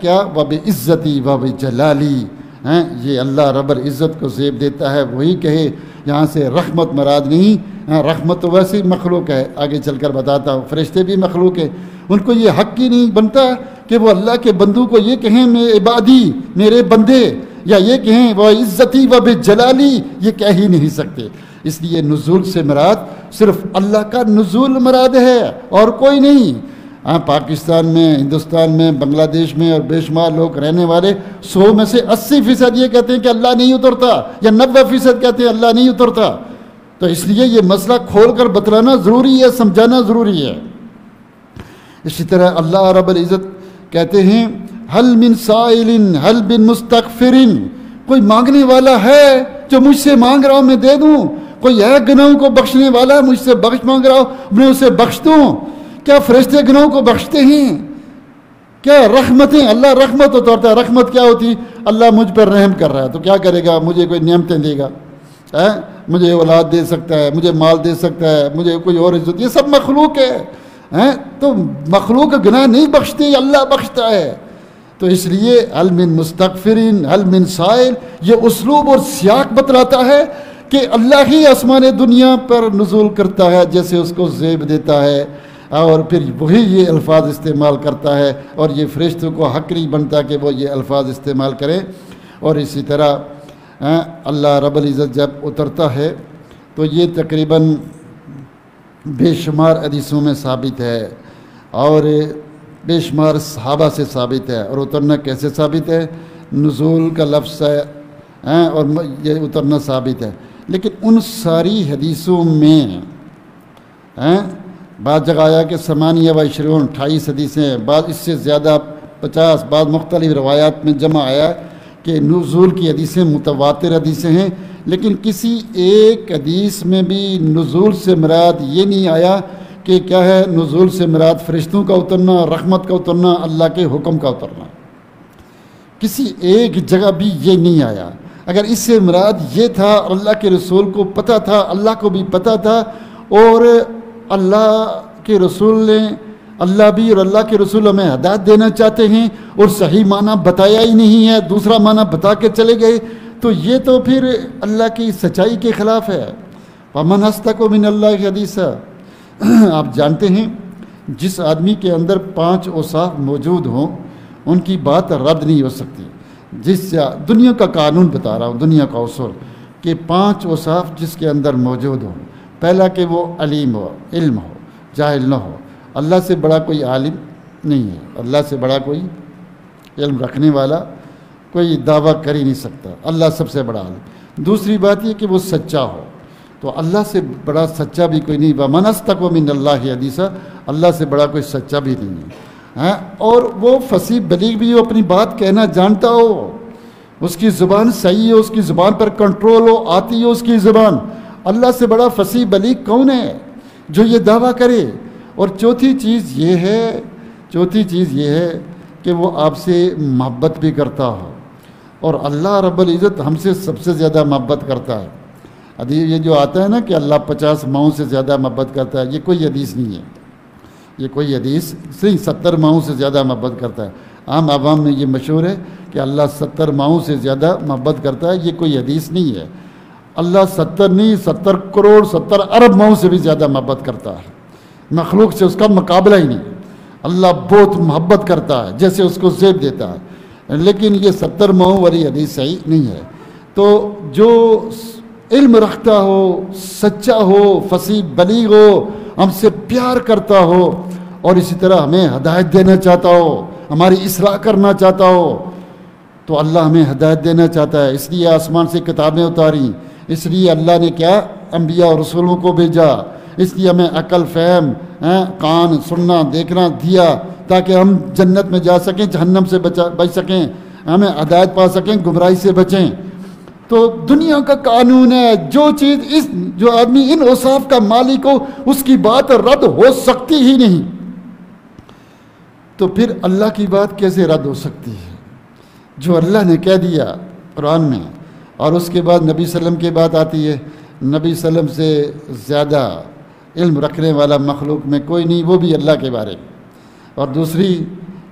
کیا وَبِعِزَّتِي وَبِجَلَالِي. یہ اللہ رب العزت کو زیب دیتا ہے، وہی کہے. یہاں سے رحمت مراد نہیں، رحمت تو ویسے ہی مخلوق ہے، آگے چل کر بتاتا ہوں. فرشتے بھی مخلوق ہیں، ان کو یہ حق ہی نہیں بنتا کہ وہ اللہ کے بندوں کو یہ کہیں میں عبادی میرے بندے، یا یہ کہیں وَعِزَّتِي وَبِجَلَالِي، یہ کہہ ہی نہیں سکتے. اس لیے نزول سے مراد صرف اللہ کا نزول مراد ہے اور کوئی نہیں. پاکستان میں، ہندوستان میں، بنگلہ دیش میں اور بے شمار لوگ رہنے والے 100 میں سے 80% یہ کہتے ہیں کہ اللہ نہیں اترتا، یا 90% کہتے ہیں اللہ نہیں اترتا. تو اس لیے یہ مسئلہ کھول کر بتلانا ضروری ہے، سمجھانا ضروری ہے. اسی طرح اللہ رب العزت کہتے ہیں حل من سائل حل من مستغفر، کوئی مانگنے والا ہے جو مجھ سے مانگ رہا ہوں میں دے دوں؟ کوئی ہے گناہوں کو بخشنے والا مجھ سے بخش مانگ رہا ہوں میں اسے بخش دوں؟ کیا فرشتے گناہوں کو بخشتے ہیں؟ کیا رحمتیں، اللہ رحمت اتارتا ہے. رحمت کیا ہوتی؟ اللہ مجھ پر رحم کر رہا ہے تو کیا کرے گا؟ مجھے کوئی نعمتیں دے گا، مجھے اولاد دے سکتا ہے، مجھے مال دے سکتا ہے، مجھے کوئی اور عزت، یہ سب مخلوق ہے. تو مخلوق گناہ نہیں بخشتے، اللہ بخشتا ہے. تو اس لیے حل من مستغفرین حل من سائل، یہ اسلوب اور سیاق بتلاتا ہے کہ اللہ ہی آسمان دنیا پر نزول کرتا ہے، جیسے اس کو زیب دیتا ہے، اور پھر وہی یہ الفاظ استعمال کرتا ہے، اور یہ فرشتوں کو حق نہیں بنتا کہ وہ یہ الفاظ استعمال کریں. اور اسی طرح اللہ رب العزت جب اترتا ہے تو یہ تقریباً بے شمار حدیثوں میں ثابت ہے اور بے شمار صحابہ سے ثابت ہے. اور اترنا کیسے ثابت ہے؟ نزول کا لفظ ہے اور یہ اترنا ثابت ہے. لیکن ان ساری حدیثوں میں بعض جگہ آیا کہ 28 حدیثیں ہیں، بعض اس سے زیادہ 50، بعض مختلف روایات میں جمع آیا کہ نزول کی حدیثیں متواتر حدیثیں ہیں. لیکن کسی ایک حدیث میں بھی نزول سے مراد یہ نہیں آیا کہ کیا ہے، نزول سے مراد فرشتوں کا اترنا، رحمت کا اترنا، اللہ کے حکم کا اترنا. کسی ایک جگہ بھی یہ نہیں آیا. اگر اس سے مراد یہ تھا، اللہ کے رسول کو پتہ تھا، اللہ کو بھی پتہ تھا، اور اللہ کے رسول نے، اللہ بھی اور اللہ کے رسول ہمیں ہدایت دینا چاہتے ہیں اور صحیح معنی بتایا ہی نہیں ہے، دوسرا معنی بتا کے چلے گئے، تو یہ تو پھر اللہ کی سچائی کے خلاف ہے. وَمَنْ أَصْدَقُ مِنَ اللَّهِ حَدِيثًا. آپ جانتے ہیں جس آدمی کے اندر 5 اوصاف موجود ہوں ان کی بات رد نہیں ہو سکتی. جس دنیا کا قانون بتا رہا ہوں، دنیا کا اصول، کہ 5 اوصاف جس کے اندر موجود ہوں. پہلا کہ وہ علیم ہو، علم ہو، جاہل نہ ہو. اللہ سے بڑا کوئی عالم نہیں ہے، اللہ سے بڑا کوئی علم رکھنے والا کوئی دعویٰ کر ہی نہیں سکتا، اللہ سب سے بڑا عالم. دوسری بات یہ کہ وہ سچا ہو، تو اللہ سے بڑا سچا بھی کوئی نہیں. وَمَنْ أَصْدَقُ مِنَ اللَّهِ حَدِيثًا، اللہ سے بڑا کوئی سچا بھی نہیں ہے. اور وہ فصیح بلیغ بھی ہو، اپنی بات کہنا جانتا ہو، اس کی زبان صحیح ہو، اس کی زبان پر کنٹرول ہو، آتی ہو اس کی زبان. اللہ سے بڑا فصیح بلیغ کون ہے جو یہ دعویٰ کرے؟ اور چوتھی چیز یہ ہے کہ وہ آپ سے محبت بھی کرتا ہو، اور اللہ رب العزت ہم سے سب سے زیادہ محبت کرتا ہے۔ حدیث یہ جو آتا ہے نا کہ اللہ 50 ماؤں سے زیادہ محبت کرتا ہے، یہ کوئی حدیث نہیں ہے، یہ کوئی حدیث صرف 70 ماؤں سے زیادہ محبت کرتا ہے۔ عام عوام میں یہ مشہور ہے کہ اللہ 70 ماؤں سے زیادہ محبت کرتا ہے، یہ کوئی حدیث نہیں ہے۔ اللہ 70 نہیں، 70 کروڑ 70 ارب ماؤں سے بھی زیادہ محبت کرتا ہے، مخلوق سے اس کا مقابلہ ہی نہیں۔ اللہ بہت محبت کرتا ہے، جیسے اس کو زیب دیتا ہے، لیکن یہ 70 ماؤں والی حدیث صحیح نہیں ہے۔ تو جو علم رکھتا ہو، سچا ہو، فصیح بلیغ ہو، ہم سے پیار کرتا ہو، اور اسی طرح ہمیں ہدایت دینا چاہتا ہو، ہماری اصلاح کرنا چاہتا ہو، تو اللہ ہمیں ہدایت دینا چاہتا ہے۔ اس لیے آسمان سے کتابیں اتاری، اس لیے اللہ نے کیا انبیاء اور رسولوں کو بھیجا، اس لیے ہمیں عقل، فہم، کان سننا دیکھنا دیا، تاکہ ہم جنت میں جا سکیں، جہنم سے بچ سکیں، ہمیں ہدایت پا سکیں، گمراہی سے بچیں۔ تو دنیا کا قانون ہے، جو آدمی ان اوصاف کا مالک ہو، اس کی بات رد ہو سکتی ہی نہیں، تو پھر اللہ کی بات کیسے رد ہو سکتی ہے؟ جو اللہ نے کہہ دیا قرآن میں، اور اس کے بعد نبی صلی اللہ علیہ وسلم کی بات آتی ہے۔ نبی صلی اللہ علیہ وسلم سے زیادہ علم رکھنے والا مخلوق میں کوئی نہیں، وہ بھی اللہ کے بارے میں۔ اور دوسری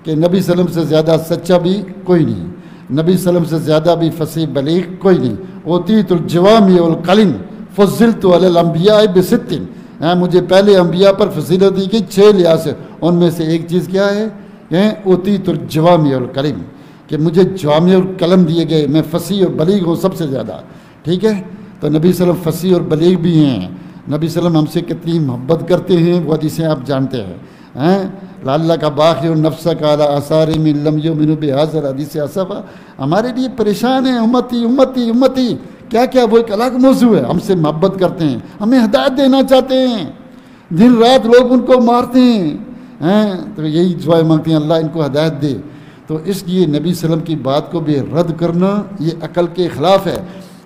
کہ نبی صلی اللہ علیہ وسلم سے زیادہ سچا بھی کوئی نہیں، نبی صلی اللہ علیہ وسلم سے زیادہ بھی فصیح بلیغ کوئی نہیں۔ اوتیت الجوامع الکلم فضلت علی الانبیاء بست، مجھے پہلے انبیاء پر فضیلت دی گئی 6 لحاظ سے، ان میں سے ایک چیز کیا ہے کہ اوتیت الجوامع الکلم، کہ مجھے جوامع الکلم دیے گئے، میں فصیح اور بلیغ ہوں سب سے زیادہ، ٹھیک ہے؟ تو نبی صلی اللہ علیہ وسلم فصیح اور بلیغ بھی ہیں۔ نبی صلی اللہ علیہ وسلم ہم سے کتنی محبت کرتے ہیں، وہ حدیثیں آپ جانتے ہیں۔ لعلہ کا باقی النفس کا علی آثارہم ان لم یؤمنوا بہذا الحدیث اسفا، ہمارے لیے پریشان ہیں، امتی امتی امتی، کیا کیا، وہ ایک الگ موضوع ہے۔ ہم سے محبت کرتے ہیں، ہمیں ہدایت دینا چاہتے ہیں، دن رات لوگ ان کو مارتے ہیں، تو یہی دعائیں مانگتے ہیں، اللہ ان کو ہدایت دے۔ تو اس لیے نبی صلی اللہ علیہ وسلم کی بات کو بھی رد کرنا یہ عقل کے خلاف ہے۔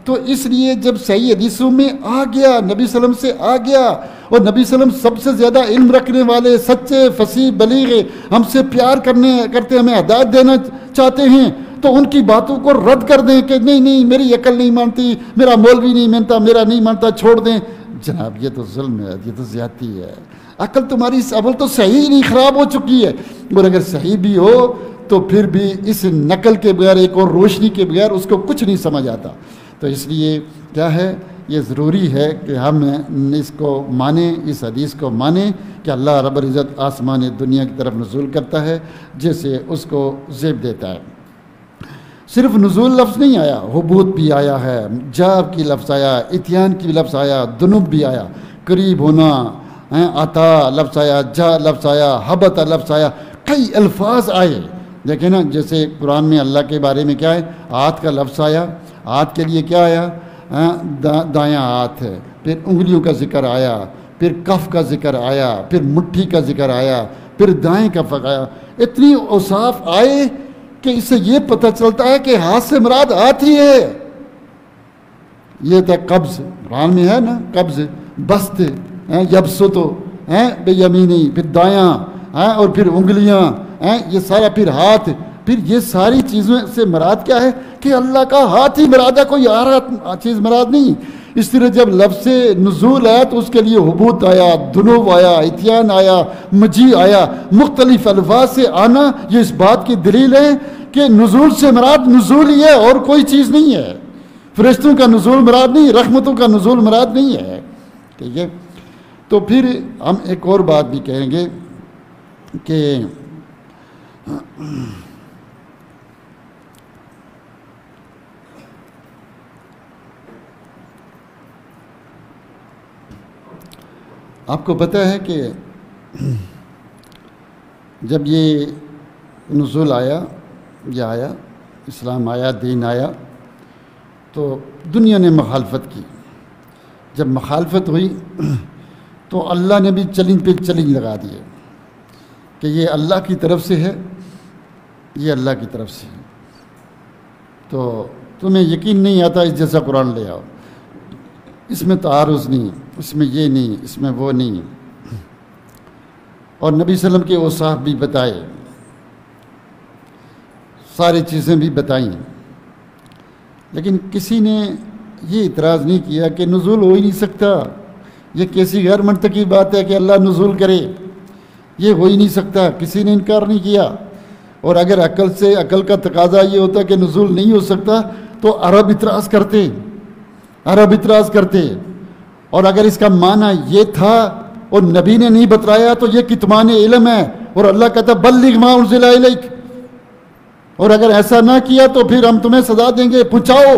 تو اس لیے جب صحیح حدیثوں میں آ گیا، نبی صلی اللہ علیہ وسلم سے آ گیا، اور نبی صلی اللہ علیہ وسلم سب سے زیادہ علم رکھنے والے، سچے، فصیح بلیغ، ہم سے پیار کرتے، ہمیں ہدایت دینا چاہتے ہیں، تو ان کی باتوں کو رد کر دیں کہ نہیں میری عقل نہیں مانتی، میرا مولوی نہیں مانتا، میرا نہیں مانتا، چھوڑ دیں۔ جناب یہ تو ظلم ہے، یہ تو زیادتی ہے۔ عقل تمہاری اول تو صحیح نہیں، خراب ہو چکی ہے، اور اگر صحیح بھی ہو تو پھر بھی اس نقل کے بغیر، ایک اور روشنی کے بغیر اس کو کچھ نہیں سمجھ آتا۔ تو اس لیے کیا ہے، یہ ضروری ہے کہ ہم اس کو مانیں، اس حدیث کو مانیں کہ اللہ رب العزت آسمان دنیا کی طرف نزول کرتا ہے، جیسے اس کو زیب دیتا ہے۔ صرف نزول لفظ نہیں آیا، حبوط بھی آیا ہے، جاب کی لفظ آیا، اتیان کی لفظ آیا، دنوب بھی آیا، قریب ہونا، عطا لفظ آیا، جا لفظ آیا، حبت لفظ آیا، کئی الفاظ آئے۔ دیکھیں نا، جیسے قرآن میں اللہ کے بارے میں کیا ہے، ہاتھ کا لفظ آیا، ہاتھ کے لیے کیا آیا، دایاں ہاتھ ہے، پھر انگلیوں کا ذکر آیا، پھر کف کا ذکر آیا، پھر مٹھی کا ذکر آیا، پھر دائیں کف آیا۔ اتنی اوصاف آئے کہ اس سے یہ پتہ چلتا ہے کہ ہاتھ سے مراد ہاتھ ہی ہے۔ یہ تھا قبض، قرآن میں ہے نا، قبض، بست، یبسط بے یمینی، پھر دایاں، اور پھر انگلیاں، یہ سارا پھر ہاتھ، پھر یہ ساری چیزوں سے مراد کیا ہے کہ اللہ کا ہاتھ ہی مراد ہے، کوئی اور چیز مراد نہیں۔ اس طرح جب لفظ نزول آیا تو اس کے لیے حبوط آیا، دنو آیا، اتیان آیا، مجیء آیا، مختلف الفاظ سے آنا، یہ اس بات کی دلیل ہے کہ نزول سے مراد نزول ہی ہے اور کوئی چیز نہیں ہے۔ فرشتوں کا نزول مراد نہیں، رحمتوں کا نزول مراد نہیں ہے، ٹھیک ہے؟ تو پھر ہم ایک اور بات بھی کہیں گے کہ آپ کو پتہ ہے کہ جب یہ نزول آیا، یہ آیا، اسلام آیا، دین آیا، تو دنیا نے مخالفت کی۔ جب مخالفت ہوئی تو اللہ نے بھی چیلنج پہ چیلنج لگا دیے کہ یہ اللہ کی طرف سے ہے، یہ اللہ کی طرف سے ہے، تو تمہیں یقین نہیں آتا اس جیسا قرآن لے آؤ۔ اس میں تعارض نہیں، اس میں یہ نہیں، اس میں وہ نہیں، اور نبی صلی اللہ علیہ وسلم کے اوصاف بھی بتائے، ساری چیزیں بھی بتائیں، لیکن کسی نے یہ اعتراض نہیں کیا کہ نزول ہو ہی نہیں سکتا، یہ کیسی غیر منطقی بات ہے کہ اللہ نزول کرے، یہ ہو ہی نہیں سکتا، کسی نے انکار نہیں کیا۔ اور اگر عقل کا تقاضا یہ ہوتا کہ نزول نہیں ہو سکتا تو عرب اعتراض کرتے، اور اگر اس کا معنی یہ تھا اور نبی نے نہیں بتلایا تو یہ کتمان علم ہے، اور اللہ کہتا بلغ ما انزل الیک، اور اگر ایسا نہ کیا تو پھر ہم تمہیں سزا دیں گے، پہنچاؤ۔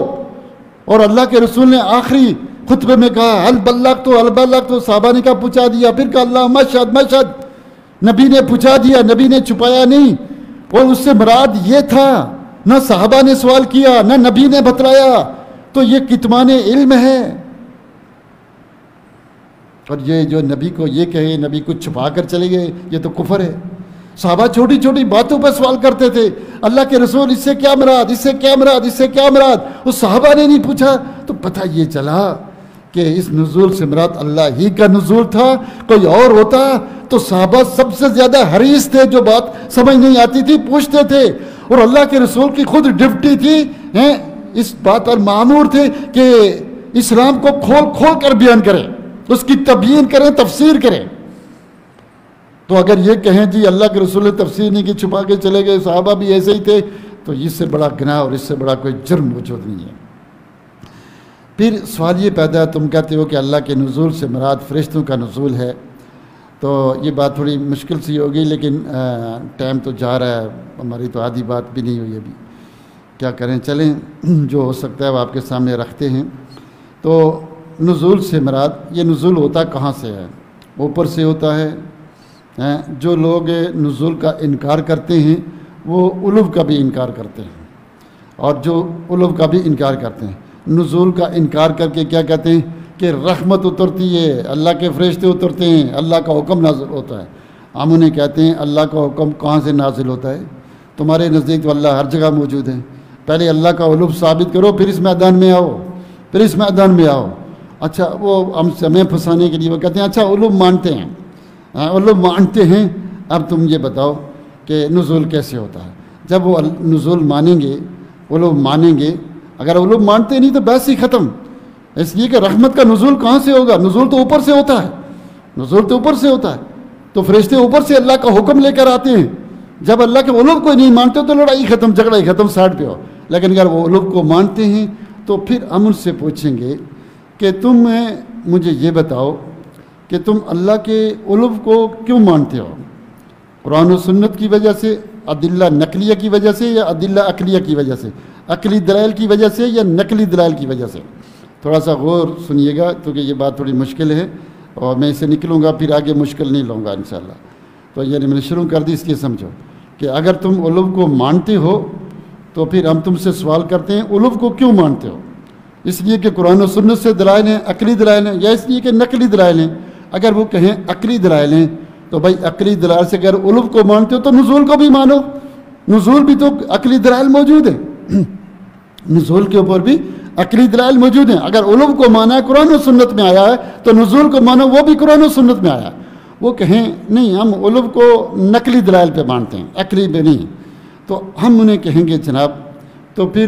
اور اللہ کے رسول نے آخری خطبے میں کہا حل بلغت تو صحابہ نے کہا پہنچا دیا، پھر کہا اللہم اشہد، نبی نے پہنچا دیا، نبی نے چھپایا نہیں۔ اور اس سے مراد یہ تھا، نہ صحابہ نے سوال کیا نہ نبی نے بتلایا، تو یہ کتمان علم ہے۔ اور یہ جو نبی کو یہ کہے، نبی کو چھپا کر چلے گئے، یہ تو کفر ہے۔ صحابہ چھوٹی چھوٹی باتوں پر سوال کرتے تھے، اللہ کے رسول اس سے کیا مراد، اس سے کیا مراد، اس سے کیا مراد، اس صحابہ نے نہیں پوچھا، تو پتہ یہ چلا کہ اس نزول سے مراد اللہ ہی کا نزول تھا۔ کوئی اور ہوتا تو صحابہ سب سے زیادہ حریص تھے، جو بات سمجھ نہیں آتی تھی پوچھتے تھے، اور اللہ کے رسول کی خود ڈیوٹی تھی، اس بات پر مامور تھے کہ اسلام کو کھول کھول کر بیان کریں، اس کی تبیین کریں، تفسیر کریں۔ تو اگر یہ کہیں جی اللہ کے رسول نے تفسیر نہیں کی، چھپا کے چلے گئے، صحابہ بھی ایسے ہی تھے، تو اس سے بڑا گناہ اور اس سے بڑا کوئی جرم موجود نہیں ہے۔ پھر سوال یہ پیدا ہے، تم کہتے ہو کہ اللہ کے نزول سے مراد فرشتوں کا نزول ہے، تو یہ بات تھوڑی مشکل سی ہوگی، لیکن ٹائم تو جا رہا ہے، ہماری تو آدھی بات بھی نہیں ہوئی ابھی، کیا کریں، چلیں جو ہو سکتا ہے وہ آپ کے سامنے رکھتے ہیں۔ تو نزول سے مراد، یہ نزول ہوتا کہاں سے ہے؟ اوپر سے ہوتا ہے۔ جو لوگ نزول کا انکار کرتے ہیں وہ علو کا بھی انکار کرتے ہیں، اور جو علو کا بھی انکار کرتے ہیں، نزول کا انکار کر کے کیا کہتے ہیں کہ رحمت اترتی ہے، اللہ کے فرشتے اترتے ہیں، اللہ کا حکم نازل ہوتا ہے۔ ہم انہیں کہتے ہیں اللہ کا حکم کہاں سے نازل ہوتا ہے؟ تمہارے نزدیک تو اللہ ہر جگہ موجود ہے، پہلے اللہ کا علو ثابت کرو، پھر اس میدان میں آؤ۔ اچھا، وہ ہم ہمیں پھنسانے کے لیے وہ کہتے ہیں اچھا علو مانتے ہیں، علو مانتے ہیں، اب تم یہ بتاؤ کہ نزول کیسے ہوتا ہے؟ جب وہ نزول مانیں گے، علو مانیں گے، اگر علو مانتے نہیں تو بحث ہی ختم۔ اس لیے کہ رحمت کا نزول کہاں سے ہوگا؟ نزول تو اوپر سے ہوتا ہے، تو فرشتے اوپر سے اللہ کا حکم لے کر آتے ہیں۔ جب اللہ کے علو کو نہیں مانتے تو لڑائی ختم، جھگڑا ہی ختم، سائڈ پہ ہو۔ لیکن اگر وہ علو کو مانتے ہیں تو پھر ہم ان سے پوچھیں گے کہ تم مجھے یہ بتاؤ کہ تم اللہ کے علو کو کیوں مانتے ہو؟ قرآن و سنت کی وجہ سے، ادلہ نقلیہ کی وجہ سے، یا ادلہ عقلیہ کی وجہ سے، عقلی دلائل کی وجہ سے یا نقلی دلائل کی وجہ سے؟ تھوڑا سا غور سنیے گا کیونکہ یہ بات تھوڑی مشکل ہے، اور میں اسے نکلوں گا، پھر آگے مشکل نہیں لوں گا انشاءاللہ۔ تو یعنی میں نے شروع کر دی، اس لیے سمجھو کہ اگر تم علو کو مانتے ہو تو پھر ہم تم سے سوال کرتے ہیں علو کو کیوں مانتے ہو؟ اس لیے کہ قرآن و سنت سے دلائل ہیں، عقلی دلائل ہیں، یا اس لیے کہ نقلی دلائل ہیں؟ اگر وہ کہیں عقلی دلائل ہیں تو بھائی عقلی دلائل سے اگر علو کو مانتے ہو تو نزول کو بھی مانو، نزول بھی تو عقلی دلائل موجود ہیں، نزول کے اوپر بھی عقلی دلائل موجود ہیں۔ اگر علو کو مانا ہے قرآن و سنت میں آیا ہے تو نزول کو مانو، وہ بھی قرآن و سنت میں آیا ہے۔ وہ کہیں نہیں ہم علو کو نقلی دلائل پہ مانتے ہیں، عقلی پہ نہیں، تو ہم انہیں کہیں گے جناب تو پھر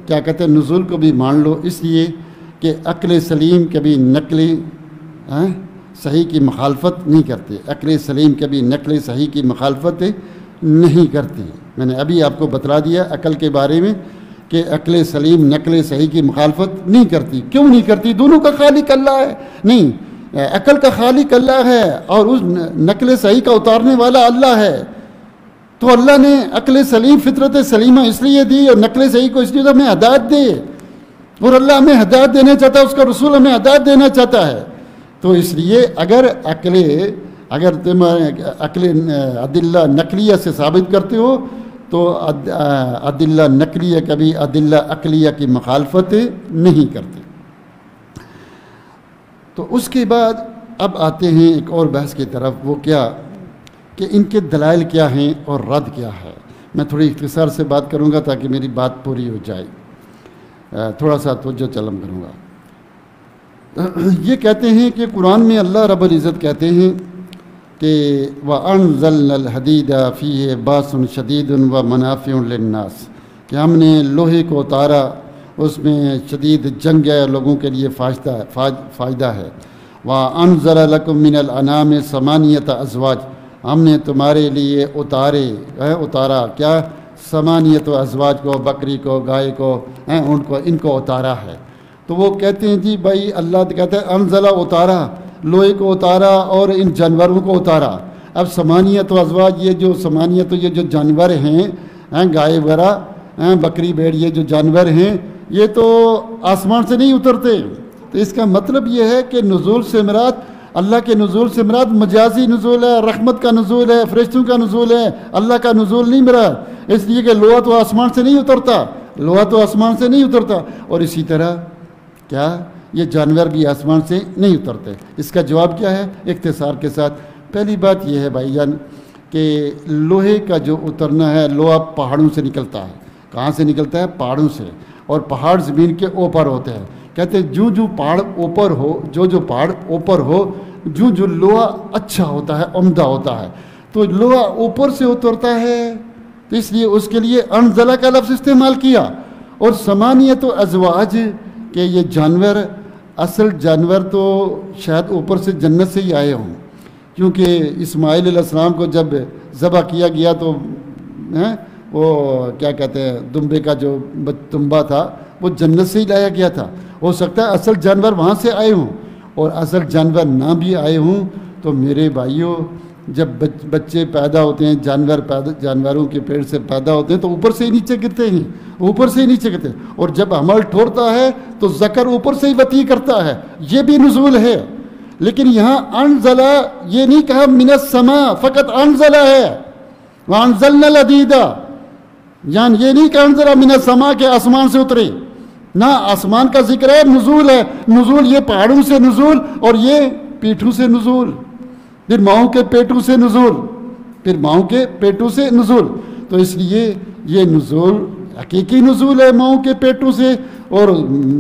کیا کہتے ہیں نزول کو بھی مان لو، اس لیے کہ عقل سلیم کبھی نقلی صحیح کی مخالفت نہیں کرتے، عقل سلیم کبھی نقل صحیح کی مخالفت نہیں کرتی۔ میں نے ابھی آپ کو بتلا دیا عقل کے بارے میں کہ عقل سلیم نقل صحیح کی مخالفت نہیں کرتی۔ کیوں نہیں کرتی؟ دونوں کا خالق اللہ ہے، نہیں عقل کا خالق اللہ ہے اور اس نقل صحیح کا اتارنے والا اللہ ہے، تو اللہ نے عقل سلیم فطرت سلیمہ اس لیے دی اور نقل صحیح کو اس لیے ہمیں ہدایت دے، اور اللہ ہمیں ہدایت دینا چاہتا ہے، اس کا رسول ہمیں ہدایت دینا چاہتا ہے۔ تو اس لیے اگر تم عقل ادلہ نقلیہ سے ثابت کرتے ہو تو ادلہ نقلیہ کبھی ادلہ عقلیہ کی مخالفت نہیں کرتے۔ تو اس کے بعد اب آتے ہیں ایک اور بحث کی طرف، وہ کیا کہ ان کے دلائل کیا ہیں اور رد کیا ہے۔ میں تھوڑی اختصار سے بات کروں گا تاکہ میری بات پوری ہو جائے، تھوڑا سا توجہ چلم کروں گا۔ یہ کہتے ہیں کہ قرآن میں اللہ رب العزت کہتے ہیں کہ وَأَنزَلْنَا الْحَدِيدَ فِيهِ بَأْسٌ شَدِيدٌ وَمَنَافِعٌ لِلنَّاسِ کہ ہم نے لوہے کو اتارا، اس میں شدید جنگ ہے، لوگوں کے لیے فائدہ ہے۔ وَأَنزَلَ لَكُم مِّنَ الْأَنْعَامِ ثَمَانِيَةَ أَزْوَاجٍ ہم نے تمہارے لیے اتارا کیا؟ ثمانیت ازواج کو، بکری کو، گائے کو، اونٹ کو، ان کو اتارا ہے۔ تو وہ کہتے ہیں جی بھائی اللہ کہتا ہے انزلہ اتارا، لوہے کو اتارا اور ان جانوروں کو اتارا۔ اب ثمانیت و ازواج یہ جو جانور ہیں گائے وغیرہ، بکری بھیڑ، یہ جو جانور ہیں یہ تو آسمان سے نہیں اترتے۔ تو اس کا مطلب یہ ہے کہ نزول سے مراد، اللہ کے نزول سے مراد مجازی نزول ہے، رحمت کا نزول ہے، فرشتوں کا نزول ہے، اللہ کا نزول نہیں مراد۔ اس لیے کہ لوہا تو آسمان سے نہیں اترتا، اور اسی طرح کیا یہ جانور بھی آسمان سے نہیں اترتے۔ اس کا جواب کیا ہے اختصار کے ساتھ؟ پہلی بات یہ ہے بھائی جان کہ لوہے کا جو اترنا ہے، لوہا پہاڑوں سے نکلتا ہے۔ کہاں سے نکلتا ہے؟ پہاڑوں سے، اور پہاڑ زمین کے اوپر ہوتے ہیں۔ کہتے ہیں جو پہاڑ اوپر ہو، جو پہاڑ اوپر ہو، جو لوہا اچھا ہوتا ہے، عمدہ ہوتا ہے، تو لوہا اوپر سے اترتا ہے، تو اس لیے اس کے لیے انزلہ کا لفظ استعمال کیا۔ اور ثمانیت و ازواج کہ یہ جانور، اصل جانور تو شاید اوپر سے جنت سے ہی آئے ہوں، کیونکہ اسماعیل علیہ السلام کو جب ذبح کیا گیا تو وہ کیا کہتے ہیں، دمبے کا جو دمبا تھا وہ جنت سے ہی لایا گیا تھا۔ ہو سکتا ہے اصل جانور وہاں سے آئے ہوں، اور اصل جانور نہ بھی آئے ہوں تو میرے بھائیوں جب بچے پیدا ہوتے ہیں، جانوروں کے پیٹ سے پیدا ہوتے ہیں تو اوپر سے ہی نیچے گرتے ہیں، اور جب حمل ٹھوڑتا ہے تو ذکر اوپر سے ہی وطی کرتا ہے، یہ بھی نزول ہے۔ لیکن یہاں انزلہ یہ نہیں کہا من السماء، فقط انزلہ ہے، وانزلنا الحدید، یعنی یہ نہیں کہ انزلہ من السماء کہ آسمان سے اترے، نہ آسمان کا ذکر ہے، نزول ہے۔ نزول یہ پہاڑوں سے نزول، اور یہ پیٹھوں سے نزول، پھر ماؤں کے پیٹوں سے نزول، تو اس لیے یہ نزول حقیقی نزول ہے، ماؤں کے پیٹوں سے، اور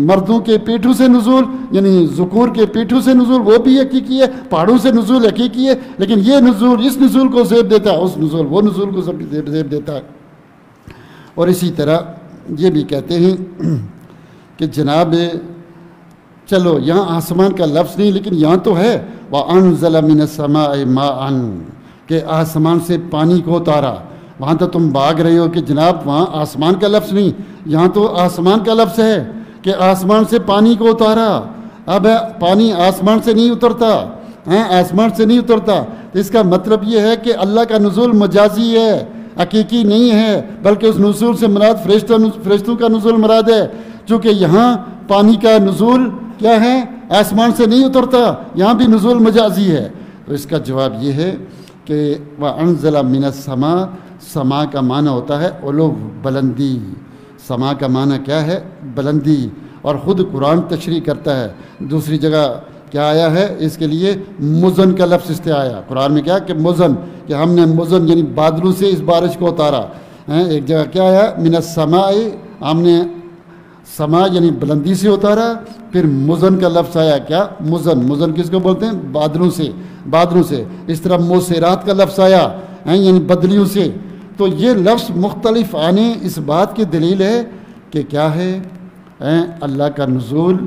مردوں کے پیٹوں سے نزول، یعنی ذکور کے پیٹوں سے نزول وہ بھی حقیقی ہے، پہاڑوں سے نزول حقیقی ہے، لیکن یہ نزول اس نزول کو زیب دیتا ہے، اس نزول وہ نزول کو زیب دیتا ہے۔ اور اسی طرح یہ بھی کہتے ہیں کہ جناب چلو یہاں آسمان کا لفظ نہیں، لیکن یہاں تو ہے وَأَنزَلَ مِنَ السَّمَاءِ مَاءً کہ آسمان سے پانی کو اتارا۔ وہاں تو تم بھاگ رہے ہو کہ جناب وہاں آسمان کا لفظ نہیں، یہاں تو آسمان کا لفظ ہے کہ آسمان سے پانی کو اتارا۔ اب پانی آسمان سے نہیں اترتا، تو اس کا مطلب یہ ہے کہ اللہ کا نزول مجازی ہے، حقیقی نہیں ہے، بلکہ اس نزول سے مراد فرشتوں کا نزول مراد ہے، چونکہ یہاں پانی کا نزول کیا ہے؟ آسمان سے نہیں اترتا، یہاں بھی نزول مجازی ہے۔ تو اس کا جواب یہ ہے کہ وَأَنزَلَ مِنَ السَّمَاءِ، سما کا معنی ہوتا ہے علو، بلندی۔ سما کا معنی کیا ہے؟ بلندی، اور خود قرآن تشریح کرتا ہے۔ دوسری جگہ کیا آیا ہے اس کے لیے؟ مزن کا لفظ استعمال آیا قرآن میں، کیا کہ مزن، کہ ہم نے مزن یعنی بادلوں سے اس بارش کو اتارا۔ ایک جگہ کیا آیا؟ من السماء، ہم نے سما یعنی بلندی سے اتارا۔ پھر مزن کا لفظ آیا، کیا؟ مزن کس کو بولتے ہیں؟ بادلوں سے۔ اس طرح موسیرات کا لفظ آیا یعنی بدلیوں سے۔ تو یہ لفظ مختلف آنے اس بات کی دلیل ہے کہ کیا ہے؟ اللہ کا نزول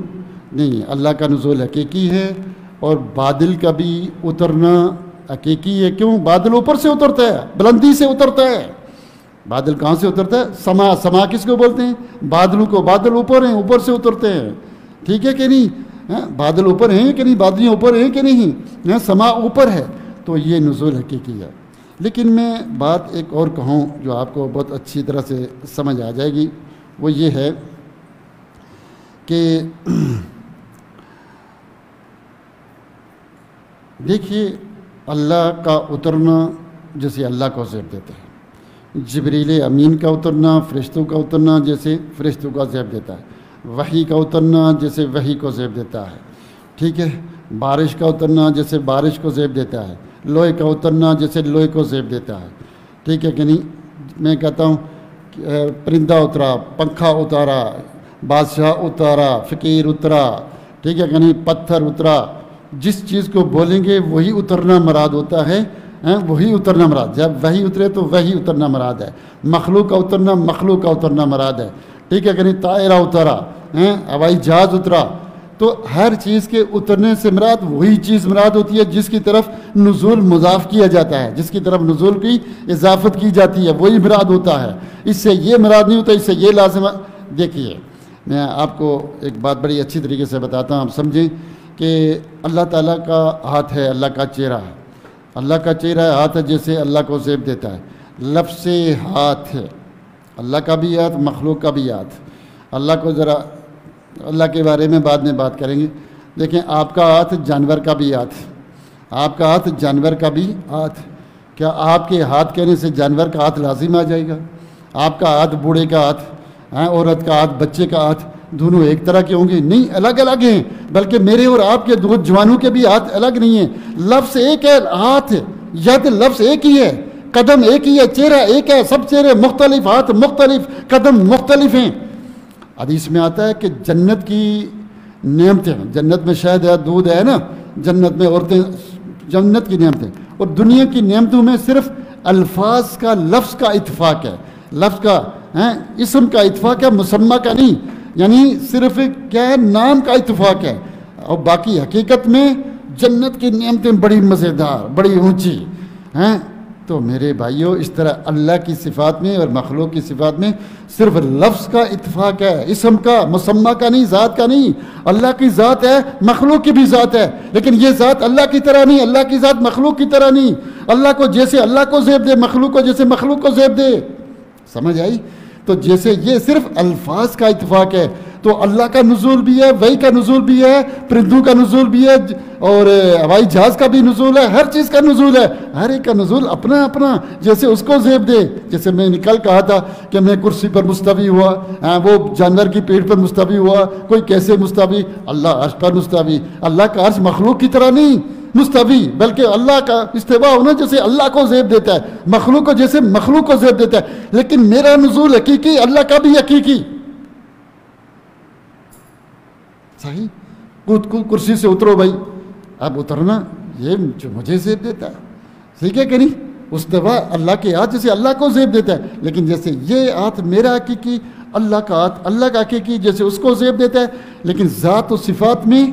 نہیں، اللہ کا نزول حقیقی ہے، اور بادل کا بھی اترنا حقیقی ہے۔ کیوں؟ بادل اوپر سے اترتا ہے، بلندی سے اترتا ہے۔ بادل کہاں سے اترتا ہے؟ سما کس کو بولتے ہیں؟ بادلوں کو۔ بادل اوپر ہیں، اوپر سے اترتے ہیں، ٹھیک ہے کہ نہیں؟ بادل اوپر ہیں کہ نہیں؟ بادلیاں اوپر ہیں کہ نہیں؟ سما اوپر ہے، تو یہ نزول حقیقی ہے۔ لیکن میں بات ایک اور کہوں جو آپ کو بہت اچھی طرح سے سمجھ آ جائے گی، وہ یہ ہے کہ دیکھیے اللہ کا اترنا جیسے اللہ کو زیب دیتا ہے، جبریل امین کا اترنا، فرشتوں کا اترنا جیسے فرشتوں کا زیب دیتا ہے، وحی کا اترنا جیسے وحی کو زیب دیتا ہے، ٹھیک ہے، بارش کا اترنا جیسے بارش کو زیب دیتا ہے، لوہے کا اترنا جیسے لوہے کو زیب دیتا ہے، ٹھیک ہے کہ نہیں؟ میں کہتا ہوں پرندہ اترا، پنکھا اتارا، بادشاہ اتارا، فقیر اترا، ٹھیک ہے کہ نہیں؟ پتھر اترا، جس چیز کو بولیں گے وہی اترنا مراد ہوتا ہے، وہی اترنا مراد، جب وہی اترے تو وہی اترنا مراد ہے، مخلوق کا اترنا مخلوق کا اترنا مراد ہے، ٹھیک ہے کہ نہیں؟ طائرہ اترا، ہوائی جہاز اترا، تو ہر چیز کے اترنے سے مراد وہی چیز مراد ہوتی ہے جس کی طرف نزول مضاف کیا جاتا ہے، جس کی طرف نزول کی اضافت کی جاتی ہے، وہی مراد ہوتا ہے، اس سے یہ مراد نہیں ہوتا، اس سے یہ لازم۔ دیکھیے میں آپ کو ایک بات بڑی اچھی طریقے سے بتاتا ہوں، آپ سمجھیں کہ اللہ تعالیٰ کا ہاتھ ہے، اللہ کا چہرہ ہے، اللہ کا چہرہ ہاتھ ہے جیسے اللہ کو زیب دیتا ہے، لفظ ہاتھ ہے، اللہ کا بھی ہاتھ، مخلوق کا بھی ہاتھ۔ اللہ کو ذرا اللہ کے بارے میں بعد میں بات کریں گے۔ دیکھیں آپ کا ہاتھ جانور کا بھی ہاتھ، آپ کا ہاتھ جانور کا بھی ہاتھ، کیا آپ کے ہاتھ کہنے سے جانور کا ہاتھ لازم آ جائے گا؟ آپ کا ہاتھ بوڑھے کا ہاتھ، عورت کا ہاتھ، بچے کا ہاتھ، دونوں ایک طرح کے ہوں گے؟ نہیں، الگ الگ ہیں، بلکہ میرے اور آپ کے دو جوانوں کے بھی ہاتھ الگ نہیں ہیں، لفظ ایک ہے، ہاتھ ید لفظ ایک ہی ہے، قدم ایک ہی ہے، چہرہ ایک ہے، سب چہرے مختلف، ہاتھ مختلف، قدم مختلف ہیں۔ حدیث میں آتا ہے کہ جنت کی نعمتیں، جنت میں شہد ہے، دودھ ہے نا، جنت میں عورتیں، جنت کی نعمتیں، اور دنیا کی نعمتوں میں صرف الفاظ کا، لفظ کا اتفاق ہے، لفظ کا اسم کا اتفاق ہے، مسمہ کا نہیں، یعنی صرف کیا ہے، نام کا اتفاق ہے، اور باقی حقیقت میں جنت کی نعمتیں بڑی مزیدار، بڑی اونچی ہیں۔ تو میرے بھائیوں، اس طرح اللہ کی صفات میں اور مخلوق کی صفات میں صرف لفظ کا اتفاق ہے، اسم کا، مسمہ کا نہیں، ذات کا نہیں۔ اللہ کی ذات ہے، مخلوق کی بھی ذات ہے، لیکن یہ ذات اللہ کی طرح نہیں، اللہ کی ذات مخلوق کی طرح نہیں۔ اللہ کو جیسے اللہ کو زیب دے، مخلوق کو جیسے مخلوق کو زیب دے، سمجھ آئی؟ تو جیسے یہ صرف الفاظ کا اتفاق ہے، تو اللہ کا نزول بھی ہے، وحی کا نزول بھی ہے، پرندوں کا نزول بھی ہے، اور ہوائی جہاز کا بھی نزول ہے، ہر چیز کا نزول ہے، ہر ایک کا نزول اپنا اپنا، جیسے اس کو زیب دے۔ جیسے میں نے کل کہا تھا کہ میں کرسی پر مستوی ہوا، وہ جانور کی پیٹھ پر مستوی ہوا، کوئی کیسے مستوی؟ اللہ عرش پر مستوی۔ اللہ کا عرش مخلوق کی طرح نہیں مستوی، بلکہ اللہ کا استوا ہونا جیسے اللہ کو زیب دیتا ہے، مخلوق کو جیسے مخلوق کو زیب دیتا ہے، لیکن میرا نزول حقیقی، اللہ کا بھی حقیقی۔ صحیح؟ کرسی سے اترو بھائی، اب اترنا یہ جو مجھے زیب دیتا ہے، ٹھیک ہے کہ نہیں؟ استوا اللہ کے ہاتھ جیسے اللہ کو زیب دیتا ہے، لیکن جیسے یہ ہاتھ میرا حقیقی، اللہ کا ہاتھ اللہ کا حقیقی، جیسے اس کو زیب دیتا ہے، لیکن ذات و صفات میں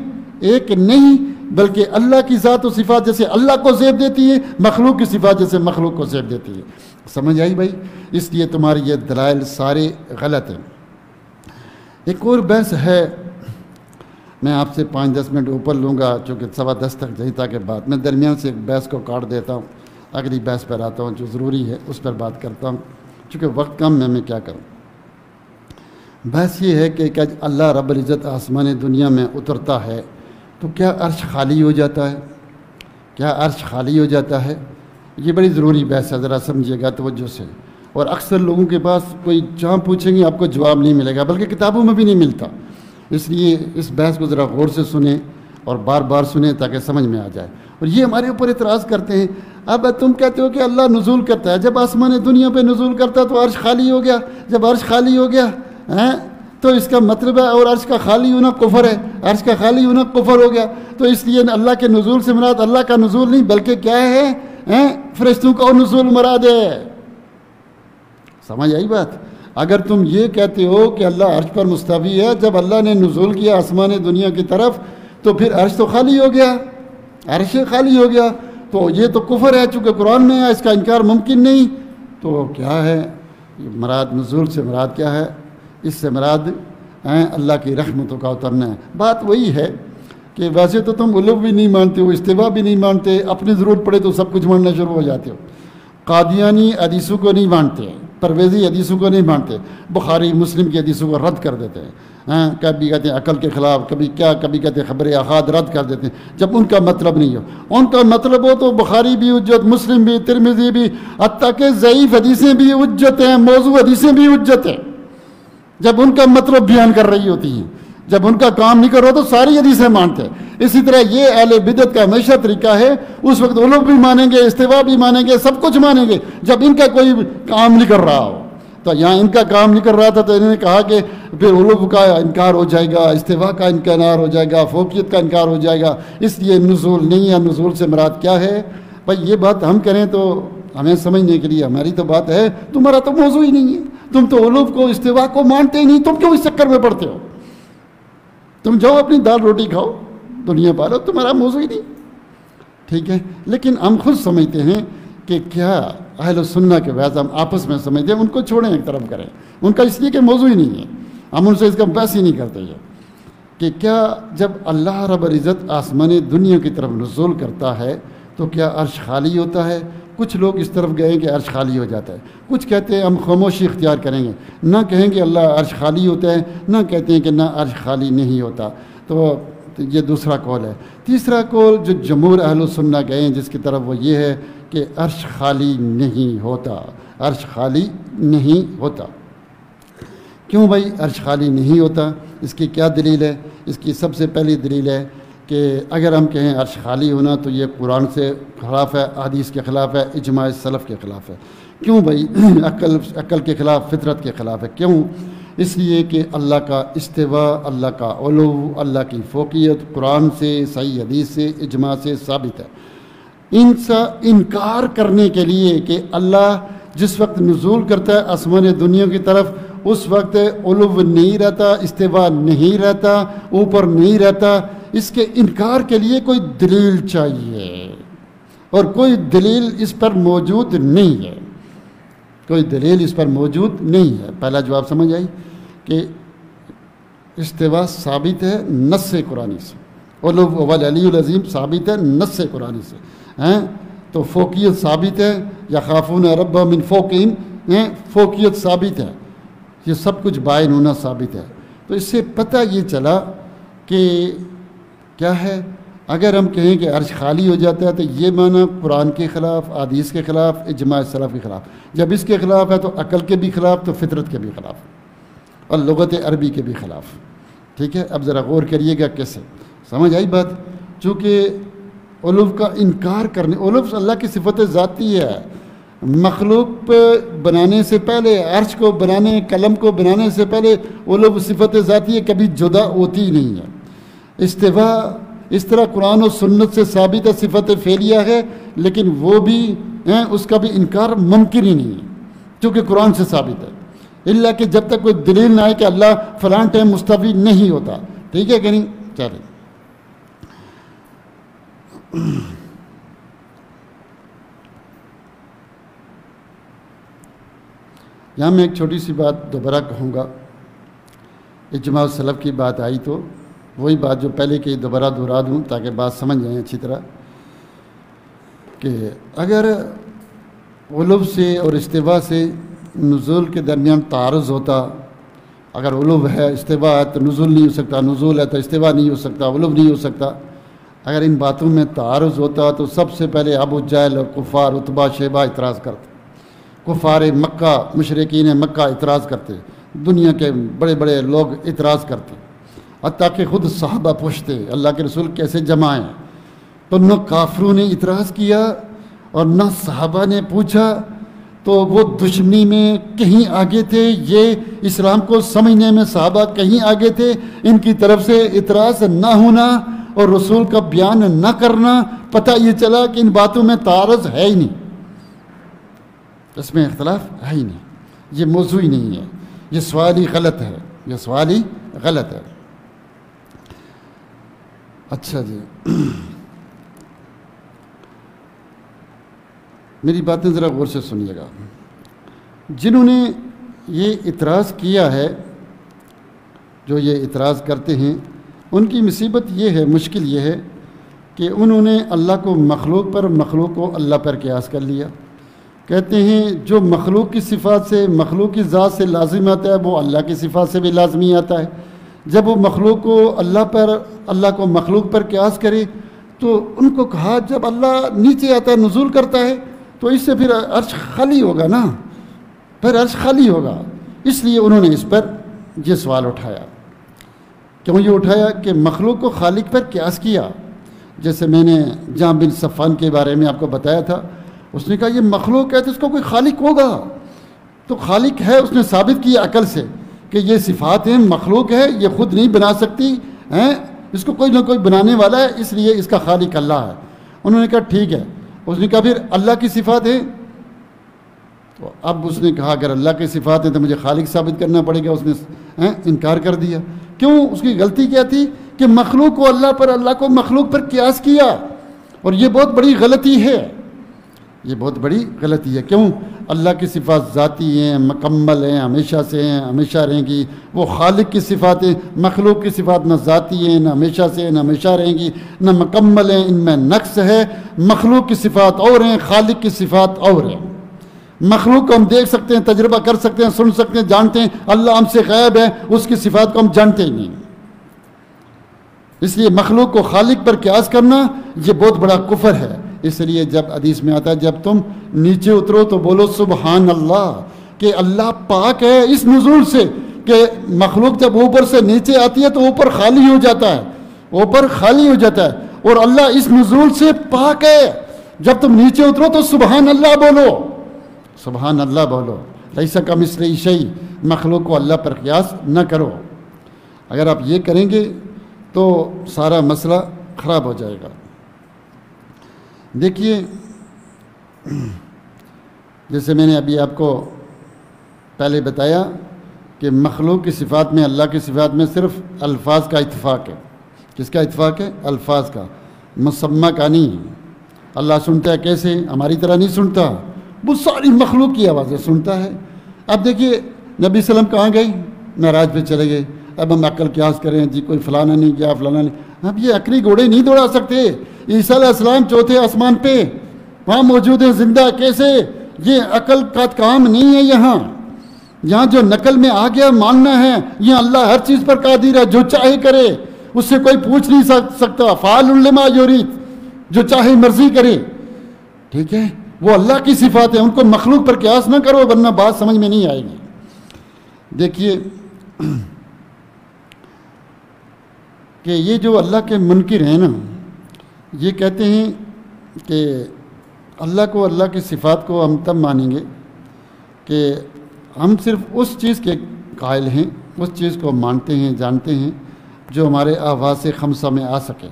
ایک نہیں، بلکہ اللہ کی ذات و صفات جیسے اللہ کو زیب دیتی ہے، مخلوق کی صفات جیسے مخلوق کو زیب دیتی ہے۔ سمجھ آئی بھائی؟ اس لیے تمہاری یہ دلائل سارے غلط ہیں۔ ایک اور بحث ہے، میں آپ سے 5-10 منٹ اوپر لوں گا، چونکہ 10:15 تک جائیں، تاکہ بعد میں درمیان سے ایک بحث کو کاٹ دیتا ہوں، اگلی بحث پر آتا ہوں جو ضروری ہے، اس پر بات کرتا ہوں، چونکہ وقت کم ہے، میں کیا کروں۔ بحث یہ ہے کہ اللہ رب العزت آسمان دنیا میں اترتا ہے تو کیا عرش خالی ہو جاتا ہے؟ کیا عرش خالی ہو جاتا ہے؟ یہ بڑی ضروری بحث ہے، ذرا سمجھیے گا توجہ سے، اور اکثر لوگوں کے پاس کوئی جہاں پوچھیں گے آپ کو جواب نہیں ملے گا، بلکہ کتابوں میں بھی نہیں ملتا، اس لیے اس بحث کو ذرا غور سے سنیں اور بار بار سنیں تاکہ سمجھ میں آ جائے۔ اور یہ ہمارے اوپر اعتراض کرتے ہیں، اب تم کہتے ہو کہ اللہ نزول کرتا ہے، جب آسمان دنیا پہ نزول کرتا ہے تو عرش خالی ہو گیا، جب عرش خالی ہو گیا تو اس کا مطلب ہے، اور عرش کا خالی ہونا کفر ہے، عرش کا خالی ہونا کفر ہو گیا، تو اس لیے اللہ کے نزول سے مراد اللہ کا نزول نہیں بلکہ کیا ہے، فرشتوں کا نزول مراد ہے۔ سمجھ آئی بات؟ اگر تم یہ کہتے ہو کہ اللہ عرش پر مستوی ہے، جب اللہ نے نزول کیا آسمان دنیا کی طرف تو پھر عرش تو خالی ہو گیا، عرش خالی ہو گیا، تو یہ تو کفر ہے، چونکہ قرآن میں ہے، اس کا انکار ممکن نہیں۔ تو کیا ہے مراد؟ نزول سے مراد کیا ہے؟ اس سے مراد اللہ کی رحمتوں کا اترنا ہے۔ بات وہی ہے کہ ویسے تو تم علو بھی نہیں مانتے ہو، استوا بھی نہیں مانتے، اپنی ضرورت پڑے تو سب کچھ ماننا شروع ہو جاتے ہو، قادیانی حدیثوں کو نہیں مانتے، پرویزی حدیثوں کو نہیں مانتے، بخاری مسلم کی حدیثوں کو رد کر دیتے ہیں، کبھی کہتے ہیں عقل کے خلاف، کبھی کیا، کبھی کہتے ہیں خبر احاد، رد کر دیتے ہیں جب ان کا مطلب نہیں ہو۔ ان کا مطلب ہو تو بخاری بھی حجت، مسلم بھی، ترمذی بھی، حتیٰ کہ ضعیف حدیثیں بھی حجت ہیں، موضوع حدیثیں بھی حجت ہیں جب ان کا مطلب بیان کر رہی ہوتی ہیں۔ جب ان کا کام نہیں کر رہا تو ساری حدیثیں مانتے ہیں۔ اسی طرح یہ اہل بدعت کا ہمیشہ طریقہ ہے، اس وقت علو بھی مانیں گے، استوا بھی مانیں گے، سب کچھ مانیں گے جب ان کا کوئی کام نہیں کر رہا ہو۔ تو یہاں ان کا کام نہیں کر رہا تھا، تو انہوں نے کہا کہ پھر علو کا انکار ہو جائے گا، استوا کا انکار ہو جائے گا، فوقیت کا انکار ہو جائے گا، اس لیے نزول نہیں ہے۔ نزول سے مراد کیا ہے بھائی؟ یہ بات ہم کریں تو ہمیں سمجھنے کے لیے ہماری تو بات ہے، تمہارا تو موضوع ہی نہیں ہے، تم تو علو کو استوا کو مانتے ہی نہیں، تم کیوں اس چکر میں پڑتے ہو؟ تم جاؤ اپنی دال روٹی کھاؤ، دنیا پالو، تمہارا موضوع ہی نہیں، ٹھیک ہے؟ لیکن ہم خود سمجھتے ہیں کہ کیا اہل السنہ کے بعض ہم آپس میں سمجھتے ہیں، ان کو چھوڑیں، ایک طرف کریں ان کا، اس لیے کہ موضوع ہی نہیں ہے، ہم ان سے اس کا بحث ہی نہیں کرتے یہ کہ کیا جب اللہ رب العزت آسمان دنیا کی طرف نزول کرتا ہے تو کیا عرش خالی ہوتا ہے؟ کچھ لوگ اس طرف گئے کہ عرش خالی ہو جاتا ہے، کچھ کہتے ہیں ہم خاموشی اختیار کریں گے، نہ کہیں گے اللہ عرش خالی ہوتا ہے، نہ کہتے ہیں کہ نہ عرش خالی نہیں ہوتا۔ تو یہ دوسرا قول ہے۔ تیسرا قول جو جمہور اہل السنہ گئے ہیں جس کی طرف، وہ یہ ہے کہ عرش خالی نہیں ہوتا، عرش خالی نہیں ہوتا۔ کیوں بھائی عرش خالی نہیں ہوتا؟ اس کی کیا دلیل ہے؟ اس کی سب سے پہلی دلیل ہے کہ اگر ہم کہیں عرش خالی ہونا تو یہ قرآن سے خلاف ہے، حدیث کے خلاف ہے، اجماع سلف کے خلاف ہے۔ کیوں بھائی؟ عقل کے خلاف، فطرت کے خلاف ہے۔ کیوں؟ اس لیے کہ اللہ کا استوا، اللہ کا علو، اللہ کی فوقیت قرآن سے، صحیح حدیث سے، اجماع سے ثابت ہے۔ ان سے انکار کرنے کے لیے کہ اللہ جس وقت نزول کرتا ہے آسمان دنیا کی طرف، اس وقت علو نہیں رہتا، استوا نہیں رہتا، اوپر نہیں رہتا، اس کے انکار کے لیے کوئی دلیل چاہیے، اور کوئی دلیل اس پر موجود نہیں ہے، کوئی دلیل اس پر موجود نہیں ہے۔ پہلا جواب سمجھ آئی کہ استوا ثابت ہے نص قرآنی سے، علو والعلی العظیم ثابت ہے نص قرآنی سے، تو فوقیت ثابت ہے، یخافون ربهم من فوقہم، فوقیت ثابت ہے، یہ سب کچھ بائن ہونا ثابت ہے۔ تو اس سے پتہ یہ چلا کہ کیا ہے، اگر ہم کہیں کہ عرش خالی ہو جاتا ہے تو یہ معنی قرآن کے خلاف، حدیث کے خلاف، اجماع سلف کے خلاف۔ جب اس کے خلاف ہے تو عقل کے بھی خلاف، تو فطرت کے بھی خلاف، اور لغت عربی کے بھی خلاف، ٹھیک ہے؟ اب ذرا غور کریے گا کیسے، سمجھ آئی بات؟ چونکہ علو کا انکار کرنے، علو اللہ کی صفت ذاتی ہے، مخلوق بنانے سے پہلے، عرش کو بنانے، قلم کو بنانے سے پہلے علو صفت ذاتی ہے، کبھی جدا ہوتی ہی نہیں ہے۔ استوا اس طرح قرآن و سنت سے ثابت ہے، صفت فعلیہ ہے، لیکن وہ بھی اس کا بھی انکار ممکن ہی نہیں ہے کیونکہ قرآن سے ثابت ہے، الا کہ جب تک کوئی دلیل نہ آئے کہ اللہ فلاں ٹائم مستوی نہیں ہوتا، ٹھیک ہے کہ نہیں؟ چلیں یہاں میں ایک چھوٹی سی بات دوبارہ کہوں گا، اجماع سلف کی بات آئی تو وہی بات جو پہلے کی دوبارہ دہرا دوں تاکہ بات سمجھ جائیں اچھی طرح، کہ اگر علو سے اور استوا سے نزول کے درمیان تعارض ہوتا، اگر علو ہے، استوا ہے تو نزول نہیں ہو سکتا، نزول ہے تو استوا نہیں ہو سکتا، علو نہیں ہو سکتا، اگر ان باتوں میں تعارض ہوتا تو سب سے پہلے ابو جہل اور کفار عتبہ شیبہ اعتراض کرتے، کفار مکہ، مشرکین مکہ اعتراض کرتے، دنیا کے بڑے بڑے لوگ اعتراض کرتے، حتیٰ کہ خود صحابہ پوچھتے اللہ کے رسول کیسے جمع ہیں، تو نہ کافروں نے اعتراض کیا اور نہ صحابہ نے پوچھا، تو وہ دشمنی میں کہیں آگے تھے، یہ اسلام کو سمجھنے میں صحابہ کہیں آگے تھے۔ ان کی طرف سے اعتراض نہ ہونا اور رسول کا بیان نہ کرنا، پتہ یہ چلا کہ ان باتوں میں تعارض ہے ہی نہیں، اس میں اختلاف ہے ہی نہیں، یہ موضوع ہی نہیں ہے، یہ سوال ہی غلط ہے، یہ سوال ہی غلط ہے۔ اچھا جی، میری باتیں ذرا غور سے سنیے گا۔ جنہوں نے یہ اعتراض کیا ہے، جو یہ اعتراض کرتے ہیں، ان کی مصیبت یہ ہے، مشکل یہ ہے کہ انہوں نے اللہ کو مخلوق پر، مخلوق کو اللہ پر قیاس کر لیا۔ کہتے ہیں جو مخلوق کی صفات سے، مخلوق کی ذات سے لازم آتا ہے وہ اللہ کی صفات سے بھی لازمی آتا ہے۔ جب وہ مخلوق کو اللہ پر، اللہ کو مخلوق پر قیاس کرے تو ان کو کہا جب اللہ نیچے آتا ہے، نزول کرتا ہے، تو اس سے پھر عرش خالی ہوگا نا، پھر عرش خالی ہوگا۔ اس لیے انہوں نے اس پر یہ سوال اٹھایا۔ کیوں یہ اٹھایا؟ کہ مخلوق کو خالق پر قیاس کیا۔ جیسے میں نے جام بن صفان کے بارے میں آپ کو بتایا تھا، اس نے کہا یہ مخلوق ہے تو اس کو کوئی خالق ہوگا، تو خالق ہے، اس نے ثابت کیا عقل سے کہ یہ صفات ہیں، مخلوق ہے، یہ خود نہیں بنا سکتی ہیں، اس کو کوئی نہ کوئی بنانے والا ہے، اس لیے اس کا خالق اللہ ہے۔ انہوں نے کہا ٹھیک ہے۔ اس نے کہا پھر اللہ کی صفات ہے؟ تو اب اس نے کہا اگر اللہ کی صفات ہیں تو مجھے خالق ثابت کرنا پڑے گا۔ اس نے انکار کر دیا۔ کیوں؟ اس کی غلطی کیا تھی کہ مخلوق کو اللہ پر، اللہ کو مخلوق پر قیاس کیا، اور یہ بہت بڑی غلطی ہے، یہ بہت بڑی غلطی ہے۔ کیوں؟ اللہ کی صفات ذاتی ہیں، مکمل ہیں، ہمیشہ سے ہیں، ہمیشہ رہیں گی۔ وہ خالق کی صفاتیں، مخلوق کی صفات نہ ذاتی ہیں، نہ ہمیشہ سے ہیں، نہ ہمیشہ رہیں گی، نہ مکمل ہیں، ان میں نقص ہے۔ مخلوق کی صفات اور ہیں، خالق کی صفات اور ہیں۔ مخلوق کو ہم دیکھ سکتے ہیں، تجربہ کر سکتے ہیں، سن سکتے ہیں، جانتے ہیں، اللہ ہم سے غائب ہے، اس کی صفات کو ہم جانتے ہی نہیں۔ اس لیے مخلوق کو خالق پر قیاس کرنا یہ بہت بڑا کفر ہے۔ اس لیے جب حدیث میں آتا ہے جب تم نیچے اترو تو بولو سبحان اللہ، کہ اللہ پاک ہے اس نزول سے، کہ مخلوق جب اوپر سے نیچے آتی ہے تو اوپر خالی ہو جاتا ہے، اوپر خالی ہو جاتا ہے، اور اللہ اس نزول سے پاک ہے۔ جب تم نیچے اترو تو سبحان اللہ بولو، سبحان اللہ بولو۔ لیس کمثلہ شیء، مخلوق کو اللہ پر قیاس نہ کرو۔ اگر آپ یہ کریں گے تو سارا مسئلہ خراب ہو جائے گا۔ دیکھیے جیسے میں نے ابھی آپ کو پہلے بتایا کہ مخلوق کی صفات میں، اللہ کی صفات میں صرف الفاظ کا اتفاق ہے۔ کس کا اتفاق ہے؟ الفاظ کا، مسمع کا نہیں۔ اللہ سنتا ہے کیسے؟ ہماری طرح نہیں سنتا، وہ ساری مخلوق کی آوازیں سنتا ہے۔ اب دیکھیے نبی صلی اللہ علیہ وسلم کہاں گئے؟ معراج پہ چلے گئے۔ اب ہم عقل قیاس کریں جی کوئی فلانا نہیں کیا، فلانا نہیں۔ اب یہ عقلی گھوڑے نہیں دوڑا سکتے۔ عیسیٰ علیہ السلام چوتھے آسمان پہ وہاں موجود ہیں زندہ، کیسے؟ یہ عقل کا کام نہیں ہے۔ یہاں جو نقل میں آ گیا ماننا ہے، یہاں اللہ ہر چیز پر قادر ہے، جو چاہے کرے، اس سے کوئی پوچھ نہیں سکتا۔ فعال لما یرید، جو چاہے مرضی کرے، ٹھیک ہے؟ وہ اللہ کی صفات ہیں، ان کو مخلوق پر قیاس نہ کرو ورنہ بات سمجھ میں نہیں آئے گی۔ دیکھیے کہ یہ جو اللہ کے منکر ہیں نا، یہ کہتے ہیں کہ اللہ کو، اللہ کی صفات کو ہم تب مانیں گے کہ ہم صرف اس چیز کے قائل ہیں، اس چیز کو مانتے ہیں، جانتے ہیں جو ہمارے حواس خمسہ میں آ سکے،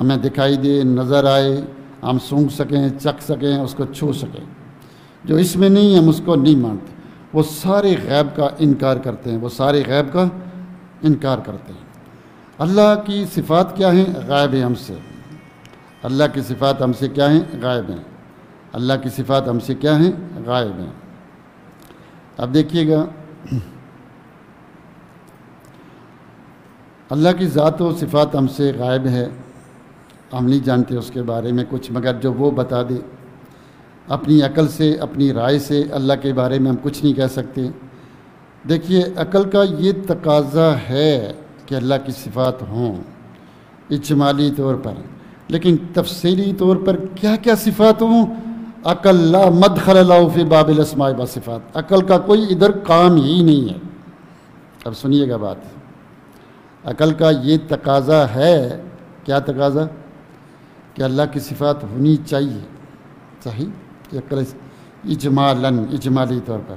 ہمیں دکھائی دے، نظر آئے، ہم سونگھ سکیں، چکھ سکیں، اس کو چھو سکیں۔ جو اس میں نہیں ہم اس کو نہیں مانتے۔ وہ سارے غیب کا انکار کرتے ہیں، وہ سارے غیب کا انکار کرتے ہیں۔ اللہ کی صفات کیا ہیں؟ غائب ہیں ہم سے۔ اللہ کی صفات ہم سے کیا ہیں؟ غائب ہیں۔ اللہ کی صفات ہم سے کیا ہیں؟ غائب ہیں۔ اب دیکھیے گا اللہ کی ذات و صفات ہم سے غائب ہے، ہم نہیں جانتے اس کے بارے میں کچھ، مگر جو وہ بتا دے۔ اپنی عقل سے، اپنی رائے سے اللہ کے بارے میں ہم کچھ نہیں کہہ سکتے۔ دیکھیے عقل کا یہ تقاضا ہے کہ اللہ کی صفات ہوں اجمالی طور پر، لیکن تفصیلی طور پر کیا کیا صفات ہوں؟ عقل لا مدخل له فی باب الاسماء والصفات، عقل کا کوئی ادھر کام ہی نہیں ہے۔ اب سنیے گا بات، عقل کا یہ تقاضا ہے، کیا تقاضا؟ کہ اللہ کی صفات ہونی چاہیے، صحیح؟ عقل اجمالاً، اجمالی طور پر،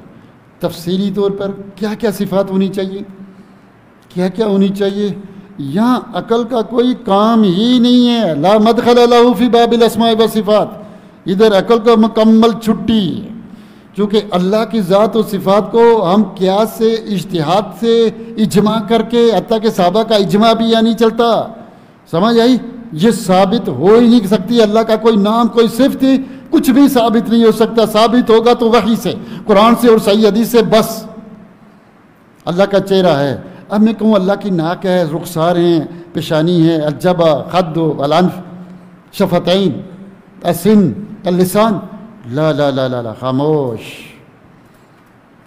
تفصیلی طور پر کیا کیا صفات ہونی چاہیے، کیا کیا ہونی چاہیے؟ یہاں عقل کا کوئی کام ہی نہیں ہے۔ لا مدخل له فی باب الاسماء والصفات، ادھر عقل کا مکمل چھٹی ہے، چونکہ اللہ کی ذات و صفات کو ہم قیاس سے، اجتہاد سے، اجماع کر کے، حتیٰ کہ صحابہ کا اجماع بھی یہاں نہیں چلتا، سمجھ آئی؟ یہ ثابت ہو ہی نہیں سکتی۔ اللہ کا کوئی نام، کوئی صفت ہی کچھ بھی ثابت نہیں ہو سکتا۔ ثابت ہوگا تو وحی سے، قرآن سے اور صحیح حدیث سے بس۔ اللہ کا چہرہ ہے، اب میں کہوں اللہ کی ناک ہے، رخسار ہیں، پیشانی ہے، الجبہ، خد، الانف، شفتین، السن، اللسان، لا لا لا لا لا، خاموش،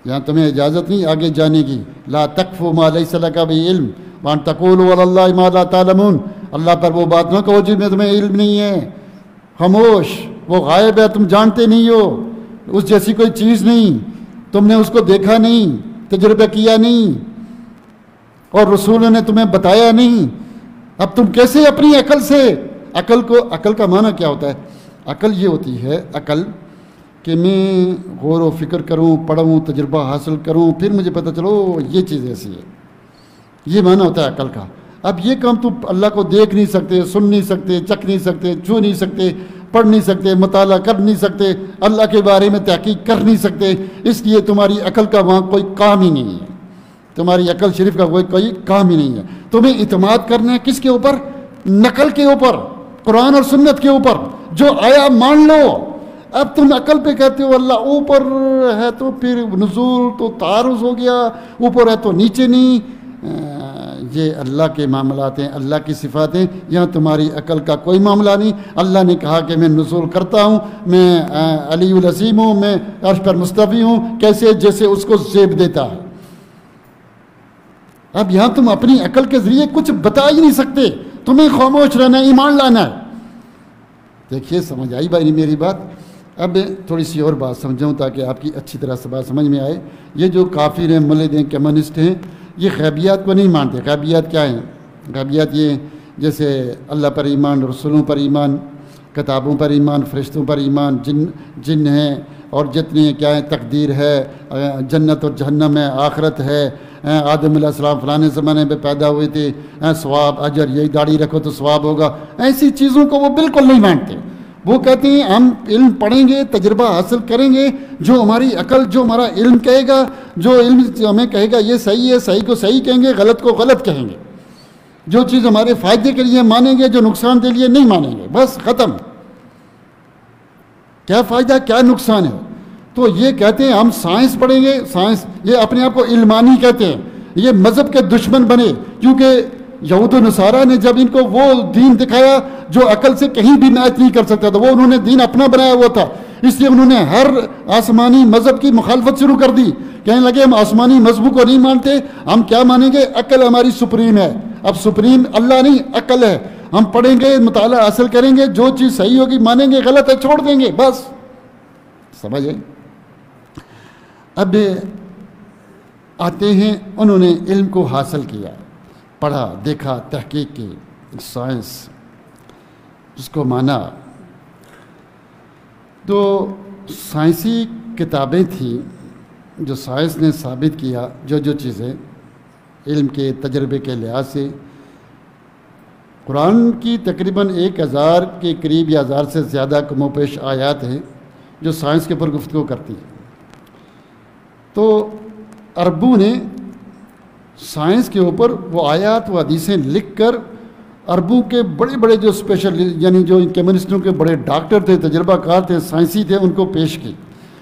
یہاں تمہیں اجازت نہیں آگے جانے کی۔ لا تقف ما لیس لک بہ علم وان تقولوا علی اللہ ما لا تعلمون، اللہ پر وہ بات نہ کہو جس میں تمہیں علم نہیں ہے، خاموش، وہ غائب ہے، تم جانتے نہیں ہو، اس جیسی کوئی چیز نہیں، تم نے اس کو دیکھا نہیں، تجربہ کیا نہیں، اور رسولوں نے تمہیں بتایا نہیں۔ اب تم کیسے اپنی عقل سے، عقل کا معنی کیا ہوتا ہے؟ عقل یہ ہوتی ہے، عقل کہ میں غور و فکر کروں، پڑھوں، تجربہ حاصل کروں، پھر مجھے پتہ چلو یہ چیز ایسی ہے. یہ معنی ہوتا ہے عقل کا. اب یہ کام تو اللہ کو دیکھ نہیں سکتے، سن نہیں سکتے، چکھ نہیں سکتے، چھو نہیں سکتے، پڑھ نہیں سکتے، مطالعہ کر نہیں سکتے، اللہ کے بارے میں تحقیق کر نہیں سکتے، اس لیے تمہاری عقل کا وہاں کوئی کام ہی نہیں ہے. تمہاری عقل شریف کا کوئی کام ہی نہیں ہے. تمہیں اعتماد کرنا ہے کس کے اوپر؟ نقل کے اوپر، قرآن اور سنت کے اوپر. جو آیا مان لو. اب تم عقل پہ کہتے ہو اللہ اوپر ہے تو پھر نزول تو تعارض ہو گیا، اوپر ہے تو نیچے نہیں. یہ اللہ کے معاملات ہیں، اللہ کی صفات ہیں، یہاں تمہاری عقل کا کوئی معاملہ نہیں. اللہ نے کہا کہ میں نزول کرتا ہوں، میں علی العظیم ہوں، میں عرش پر مستوی ہوں، کیسے؟ جیسے اس کو زیب دیتا ہے. اب یہاں تم اپنی عقل کے ذریعے کچھ بتا ہی نہیں سکتے، تمہیں خاموش رہنا ہے، ایمان لانا ہے. دیکھیے سمجھ آئی بھائی میری بات؟ اب تھوڑی سی اور بات سمجھاؤں تاکہ آپ کی اچھی طرح سے بات سمجھ میں آئے. یہ جو کافر ہیں، ملحد ہیں، کمیونسٹ ہیں، یہ غیبیات کو نہیں مانتے. غیبیات کیا ہیں؟ غیبیات یہ جیسے اللہ پر ایمان، رسولوں پر ایمان، کتابوں پر ایمان، فرشتوں پر ایمان، جن ہیں اور جتنے کیا ہیں، تقدیر ہے، جنت اور جہنم ہے، آخرت ہے، آدم علیہ السلام فلانے زمانے میں پیدا ہوئے تھے، ثواب اجر، یہی داڑھی رکھو تو ثواب ہوگا. ایسی چیزوں کو وہ بالکل نہیں مانتے. وہ کہتے ہیں ہم علم پڑھیں گے، تجربہ حاصل کریں گے، جو ہماری عقل، جو ہمارا علم کہے گا، جو علم ہمیں کہے گا یہ صحیح ہے، صحیح کو صحیح کہیں گے، غلط کو غلط کہیں گے. جو چیز ہمارے فائدے کے لیے مانیں گے، جو نقصان کے لیے نہیں مانیں گے. بس ختم. کیا فائدہ کیا نقصان ہے؟ تو یہ کہتے ہیں ہم سائنس پڑھیں گے. سائنس یہ اپنے آپ کو علمانی کہتے ہیں. یہ مذہب کے دشمن بنے، کیونکہ یہود و نصارہ نے جب ان کو وہ دین دکھایا جو عقل سے کہیں بھی میچ نہیں کر سکتا تھا، وہ انہوں نے دین اپنا بنایا ہوا تھا. اس لیے انہوں نے ہر آسمانی مذہب کی مخالفت شروع کر دی. کہنے لگے ہم آسمانی مذہبوں کو نہیں مانتے، ہم کیا مانیں گے؟ عقل ہماری سپریم ہے. اب سپریم اللہ نہیں، عقل ہے. ہم پڑھیں گے، مطالعہ حاصل کریں گے، جو چیز صحیح ہوگی مانیں گے، غلط ہے چھوڑ دیں گے. بس سمجھے؟ اب آتے ہیں، انہوں نے علم کو حاصل کیا، پڑھا، دیکھا، تحقیق کی، سائنس اس کو مانا. تو سائنسی کتابیں تھیں جو سائنس نے ثابت کیا جو چیزیں علم کے تجربے کے لحاظ سے. قرآن کی تقریباً 1000 کے قریب یا 1000 سے زیادہ کم و بیش آیات ہیں جو سائنس کے اوپر گفتگو کرتی ہیں. تو عربوں نے سائنس کے اوپر وہ آیات و حدیثیں لکھ کر عربوں کے بڑے بڑے جو اسپیشل یعنی جو کمیونسٹوں کے بڑے ڈاکٹر تھے، تجربہ کار تھے، سائنسی تھے، ان کو پیش کی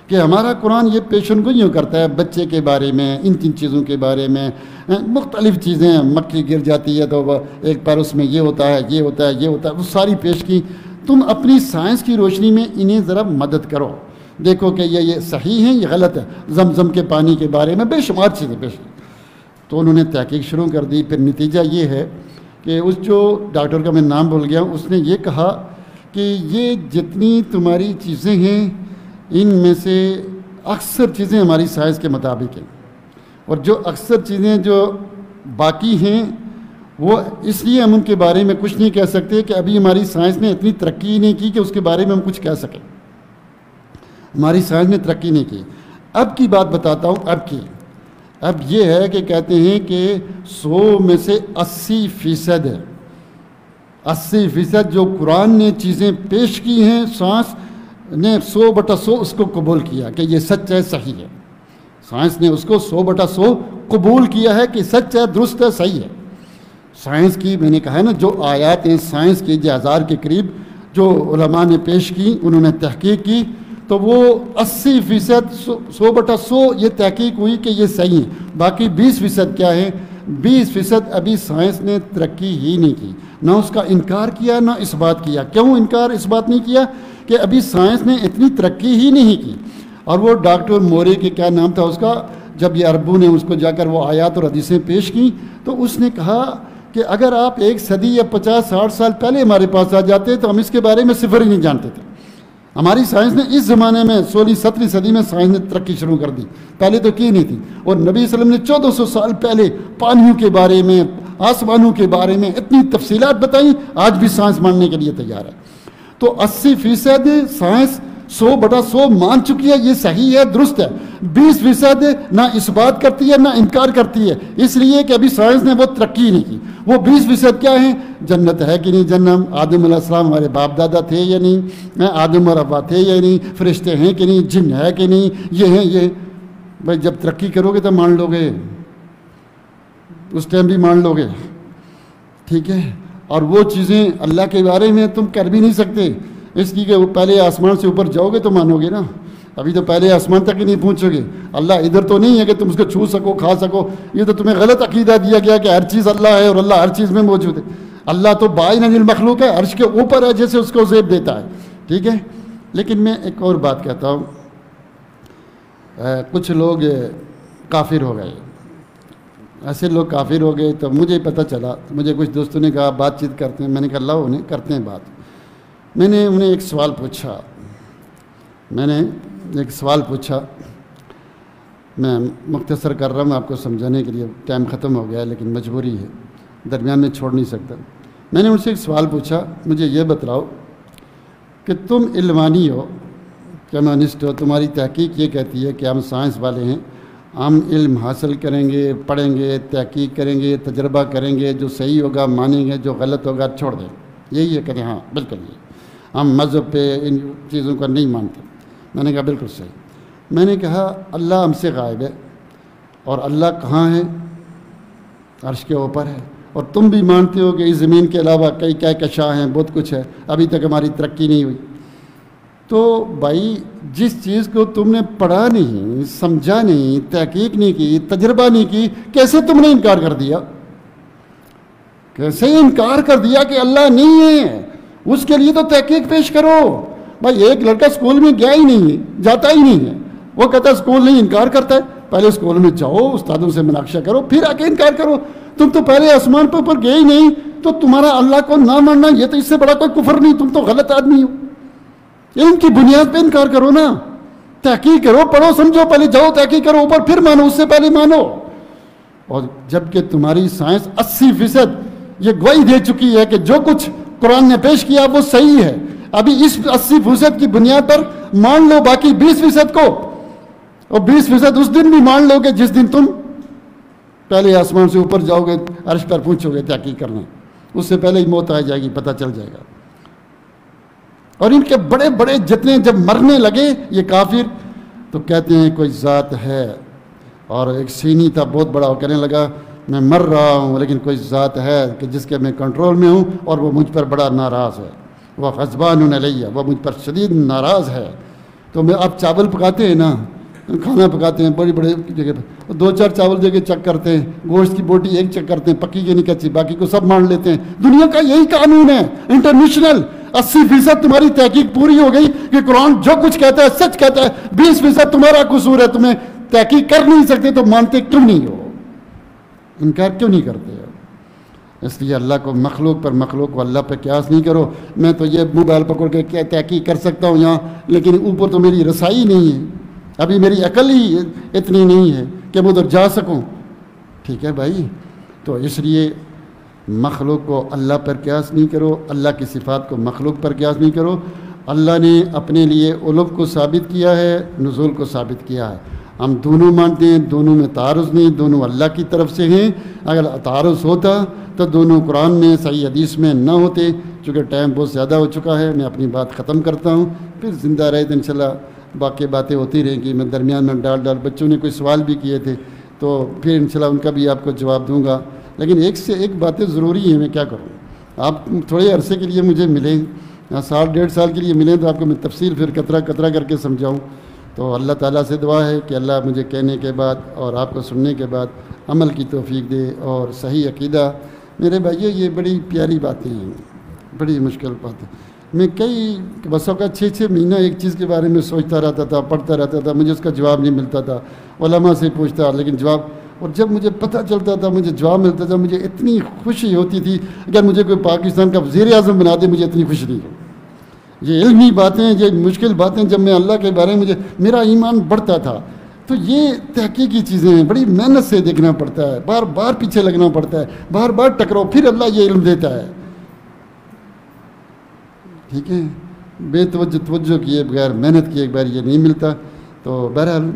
کہ ہمارا قرآن یہ پیشن کو یوں کرتا ہے بچے کے بارے میں، ان چیزوں کے بارے میں، مختلف چیزیں. مکھی گر جاتی ہے تو ایک بار اس میں یہ ہوتا ہے، یہ ہوتا ہے، یہ ہوتا ہے، وہ ساری پیش کی. تم اپنی سائنس کی روشنی میں انہیں ذرا مدد کرو، دیکھو کہ یہ صحیح ہے، یہ غلط ہے. زمزم کے پانی کے بارے میں بے شمار چیزیں پیش کی. تو انہوں نے تحقیق شروع کر دی. پھر نتیجہ یہ ہے کہ اس جو ڈاکٹر کا میں نام بھول گیا، اس نے یہ کہا کہ یہ جتنی تمہاری چیزیں ہیں ان میں سے اکثر چیزیں ہماری سائنس کے مطابق ہیں، اور جو اکثر چیزیں جو باقی ہیں وہ اس لیے ہم ان کے بارے میں کچھ نہیں کہہ سکتے کہ ابھی ہماری سائنس نے اتنی ترقی نہیں کی کہ اس کے بارے میں ہم کچھ کہہ سکیں. ہماری سائنس نے ترقی نہیں کی. اب کی بات بتاتا ہوں. اب یہ ہے کہ کہتے ہیں کہ 100 میں سے 80% ہے. 80% جو قرآن نے چیزیں پیش کی ہیں، سائنس نے 100/100 اس کو قبول کیا کہ یہ سچ ہے، صحیح ہے. سائنس نے اس کو 100/100 قبول کیا ہے کہ سچ ہے، درست ہے، صحیح ہے. سائنس کی میں نے کہا ہے نا، جو آیات ہیں سائنس کی 1000 کے قریب جو علماء نے پیش کی، انہوں نے تحقیق کی، تو وہ 80% 100/100 یہ تحقیق ہوئی کہ یہ صحیح ہے. باقی 20% کیا ہے؟ 20% ابھی سائنس نے ترقی ہی نہیں کی، نہ اس کا انکار کیا نہ اس بات کیا. کیوں انکار اس بات نہیں کیا؟ کہ ابھی سائنس نے اتنی ترقی ہی نہیں کی. اور وہ ڈاکٹر مورے کے کیا نام تھا اس کا، جب یہ عربوں نے اس کو جا کر وہ آیات اور حدیثیں پیش کی تو اس نے کہا کہ اگر آپ 1 صدی یا 50-60 سال پہلے ہمارے پاس آ جاتے تو ہم اس کے بارے میں صفر ہی نہیں جانتے تھے. ہماری سائنس نے اس زمانے میں 16-17 صدی میں سائنس نے ترقی شروع کر دی، پہلے تو کی نہیں تھی. اور نبی صلی اللہ علیہ وسلم نے 1400 سال پہلے پانیوں کے بارے میں، آسمانوں کے بارے میں اتنی تفصیلات بتائیں، آج بھی سائنس ماننے کے لیے تیار ہے. تو 80% سائنس 100/100 مان چکی ہے، یہ صحیح ہے، درست ہے. 20% نہ اس بات کرتی ہے نہ انکار کرتی ہے، اس لیے کہ ابھی سائنس نے وہ ترقی نہیں کی. وہ 20% کیا ہیں؟ جنت ہے کہ نہیں جنم، آدم علیہ السلام ہمارے باپ دادا تھے یا نہیں، آدم اور حوا تھے یا نہیں، فرشتے ہیں کہ نہیں، جن ہے کہ نہیں، یہ ہیں یہ. بھائی جب ترقی کرو گے تو مان لو گے، اس ٹائم بھی مان لو گے. ٹھیک ہے. اور وہ چیزیں اللہ کے بارے میں تم کر بھی نہیں سکتے، اس لیے کہ وہ پہلے آسمان سے اوپر جاؤ گے تو مانو گے نا. ابھی تو پہلے آسمان تک ہی نہیں پہنچو گے. اللہ ادھر تو نہیں ہے کہ تم اس کو چھو سکو، کھا سکو. یہ تو تمہیں غلط عقیدہ دیا گیا کہ ہر چیز اللہ ہے اور اللہ ہر چیز میں موجود ہے. اللہ تو بائن المخلوق ہے، عرش کے اوپر ہے، جیسے اس کو زیب دیتا ہے. ٹھیک ہے. لیکن میں ایک اور بات کہتا ہوں، کچھ لوگ کافر ہو گئے. ایسے لوگ کافر ہو گئے تو مجھے پتہ چلا، مجھے کچھ دوستوں نے کہا بات چیت کرتے ہیں. میں نے کہا اللہ انہیں کرتے ہیں بات. میں نے انہیں ایک سوال پوچھا، میں مختصر کر رہا ہوں آپ کو سمجھانے کے لیے، ٹائم ختم ہو گیا ہے لیکن مجبوری ہے، درمیان میں چھوڑ نہیں سکتا. میں نے ان سے ایک سوال پوچھا، مجھے یہ بتلاؤ کہ تم علمانی ہو، کمیونسٹ ہو، تمہاری تحقیق یہ کہتی ہے کہ ہم سائنس والے ہیں، ہم علم حاصل کریں گے، پڑھیں گے، تحقیق کریں گے، تجربہ کریں گے، جو صحیح ہوگا مانیں گے، جو غلط ہوگا چھوڑ دیں. یہی ہے کہ ہاں بالکل یہ ہم مذہب پہ ان چیزوں کا نہیں مانتے. میں نے کہا بالکل صحیح. میں نے کہا اللہ ہم سے غائب ہے، اور اللہ کہاں ہے؟ عرش کے اوپر ہے. اور تم بھی مانتے ہو کہ اس زمین کے علاوہ کئی کہکشاں ہیں، بہت کچھ ہے، ابھی تک ہماری ترقی نہیں ہوئی. تو بھائی جس چیز کو تم نے پڑھا نہیں، سمجھا نہیں، تحقیق نہیں کی، تجربہ نہیں کی، کیسے تم نے انکار کر دیا؟ کیسے انکار کر دیا کہ اللہ نہیں ہے؟ اس کے لیے تو تحقیق پیش کرو. بھائی ایک لڑکا اسکول میں گیا ہی نہیں ہے، جاتا ہی نہیں ہے، وہ کہتا ہے اسکول نہیں، انکار کرتا ہے. پہلے اسکول میں جاؤ، استادوں سے مناقشہ کرو، پھر آ کے انکار کرو. تم تو پہلے آسمان پہ اوپر گئے ہی نہیں، تو تمہارا اللہ کو نہ ماننا یہ تو اس سے بڑا کوئی کفر نہیں. تم تو غلط آدمی ہو. علم کی بنیاد پہ انکار کرو نا، تحقیق کرو، پڑھو سمجھو، پہلے جاؤ تحقیق کرو، اوپر پھر مانو، اس سے پہلے مانو. اور جب کہ تمہاری سائنس 80% یہ گواہی دے چکی ہے کہ جو کچھ قرآن نے پیش کیا وہ صحیح ہے، ابھی اس 80% کی بنیاد پر مان لو باقی 20% کو، اور 20% اس دن بھی مان لو گے جس دن تم پہلے آسمان سے اوپر جاؤ گے، عرش پر پہنچو گے تحقیق کرنا. اس سے پہلے ہی موت آ جائے گی، پتہ چل جائے گا. اور ان کے بڑے بڑے جتنے جب مرنے لگے یہ کافر، تو کہتے ہیں کوئی ذات ہے. اور ایک سینی تھا بہت بڑا، وہ کہنے لگا میں مر رہا ہوں لیکن کوئی ذات ہے کہ جس کے میں کنٹرول میں ہوں، اور وہ مجھ پر بڑا ناراض ہے. وہ غضبان علیہ، وہ مجھ پر شدید ناراض ہے. تو میں آپ چاول پکاتے ہیں نا، کھانا پکاتے ہیں بڑی بڑے جگہ پہ، 2-4 چاول جگہ چیک کرتے ہیں، گوشت کی بوٹی ایک چیک کرتے ہیں، پکی کی نہیں کچی، باقی کو سب مان لیتے ہیں. دنیا کا یہی قانون ہے انٹرنیشنل. 80% تمہاری تحقیق پوری ہو گئی کہ قرآن جو کچھ کہتا ہے سچ کہتا ہے. 20% تمہارا قصور ہے، تمہیں تحقیق کر نہیں سکتے تو مانتے کیوں نہیں ہو؟ انکار کیوں نہیں کرتے ہو؟ اس لیے اللہ کو مخلوق پر، مخلوق کو اللہ پہ قیاس نہیں کرو. میں تو یہ موبائل پکڑ کے کیا تحقیق کر سکتا ہوں یہاں، لیکن اوپر تو میری رسائی نہیں ہے، ابھی میری عقل ہی اتنی نہیں ہے کہ میں ادھر جا سکوں. ٹھیک ہے بھائی. تو اس لیے مخلوق کو اللہ پر قیاس نہیں کرو، اللہ کی صفات کو مخلوق پر قیاس نہیں کرو. اللہ نے اپنے لیے علو کو ثابت کیا ہے، نزول کو ثابت کیا ہے. ہم دونوں مانتے ہیں، دونوں میں تعارض نہیں، دونوں اللہ کی طرف سے ہیں. اگر تعارض ہوتا تو دونوں قرآن میں صحیح حدیث میں نہ ہوتے. چونکہ ٹائم بہت زیادہ ہو چکا ہے، میں اپنی بات ختم کرتا ہوں، پھر زندہ رہے تو انشاءاللہ باقی باتیں ہوتی رہیں گی. میں درمیان میں ڈال بچوں نے کوئی سوال بھی کیے تھے تو پھر انشاءاللہ ان کا بھی آپ کو جواب دوں گا. لیکن ایک سے ایک باتیں ضروری ہیں. میں کیا کروں، آپ تھوڑے عرصے کے لیے مجھے ملیں، 1.5 سال کے لیے ملیں تو آپ کو میں تفصیل پھر قطرہ قطرہ کر کے سمجھاؤں. تو اللہ تعالیٰ سے دعا ہے کہ اللہ مجھے کہنے کے بعد اور آپ کو سننے کے بعد عمل کی توفیق دے اور صحیح عقیدہ. میرے بھائیو یہ بڑی پیاری باتیں ہیں، بڑی مشکل باتیں. میں کئی بسوں کا 6 مہینہ ایک چیز کے بارے میں سوچتا رہتا تھا، پڑھتا رہتا تھا، مجھے اس کا جواب نہیں ملتا تھا. علماء سے پوچھتا لیکن جواب، اور جب مجھے پتہ چلتا تھا، مجھے جواب ملتا تھا، مجھے اتنی خوشی ہوتی تھی. اگر مجھے کوئی پاکستان کا وزیر اعظم بنا دے مجھے اتنی خوشی نہیں ہو. یہ علمی باتیں، یہ مشکل باتیں جب میں اللہ کے بارے میں میرا ایمان بڑھتا تھا. تو یہ تحقیقی چیزیں ہیں، بڑی محنت سے دیکھنا پڑتا ہے، بار بار پیچھے لگنا پڑتا ہے، بار بار ٹکراؤ، پھر اللہ یہ علم دیتا ہے. ٹھیک ہے. بے توجہ کیے بغیر محنت کیے بغیر یہ نہیں ملتا. تو بہرحال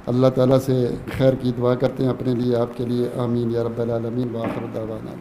اللہ تعالیٰ سے خیر کی دعا کرتے ہیں اپنے لیے آپ کے لیے. آمین یا رب العالمین. وآخر دعوانا.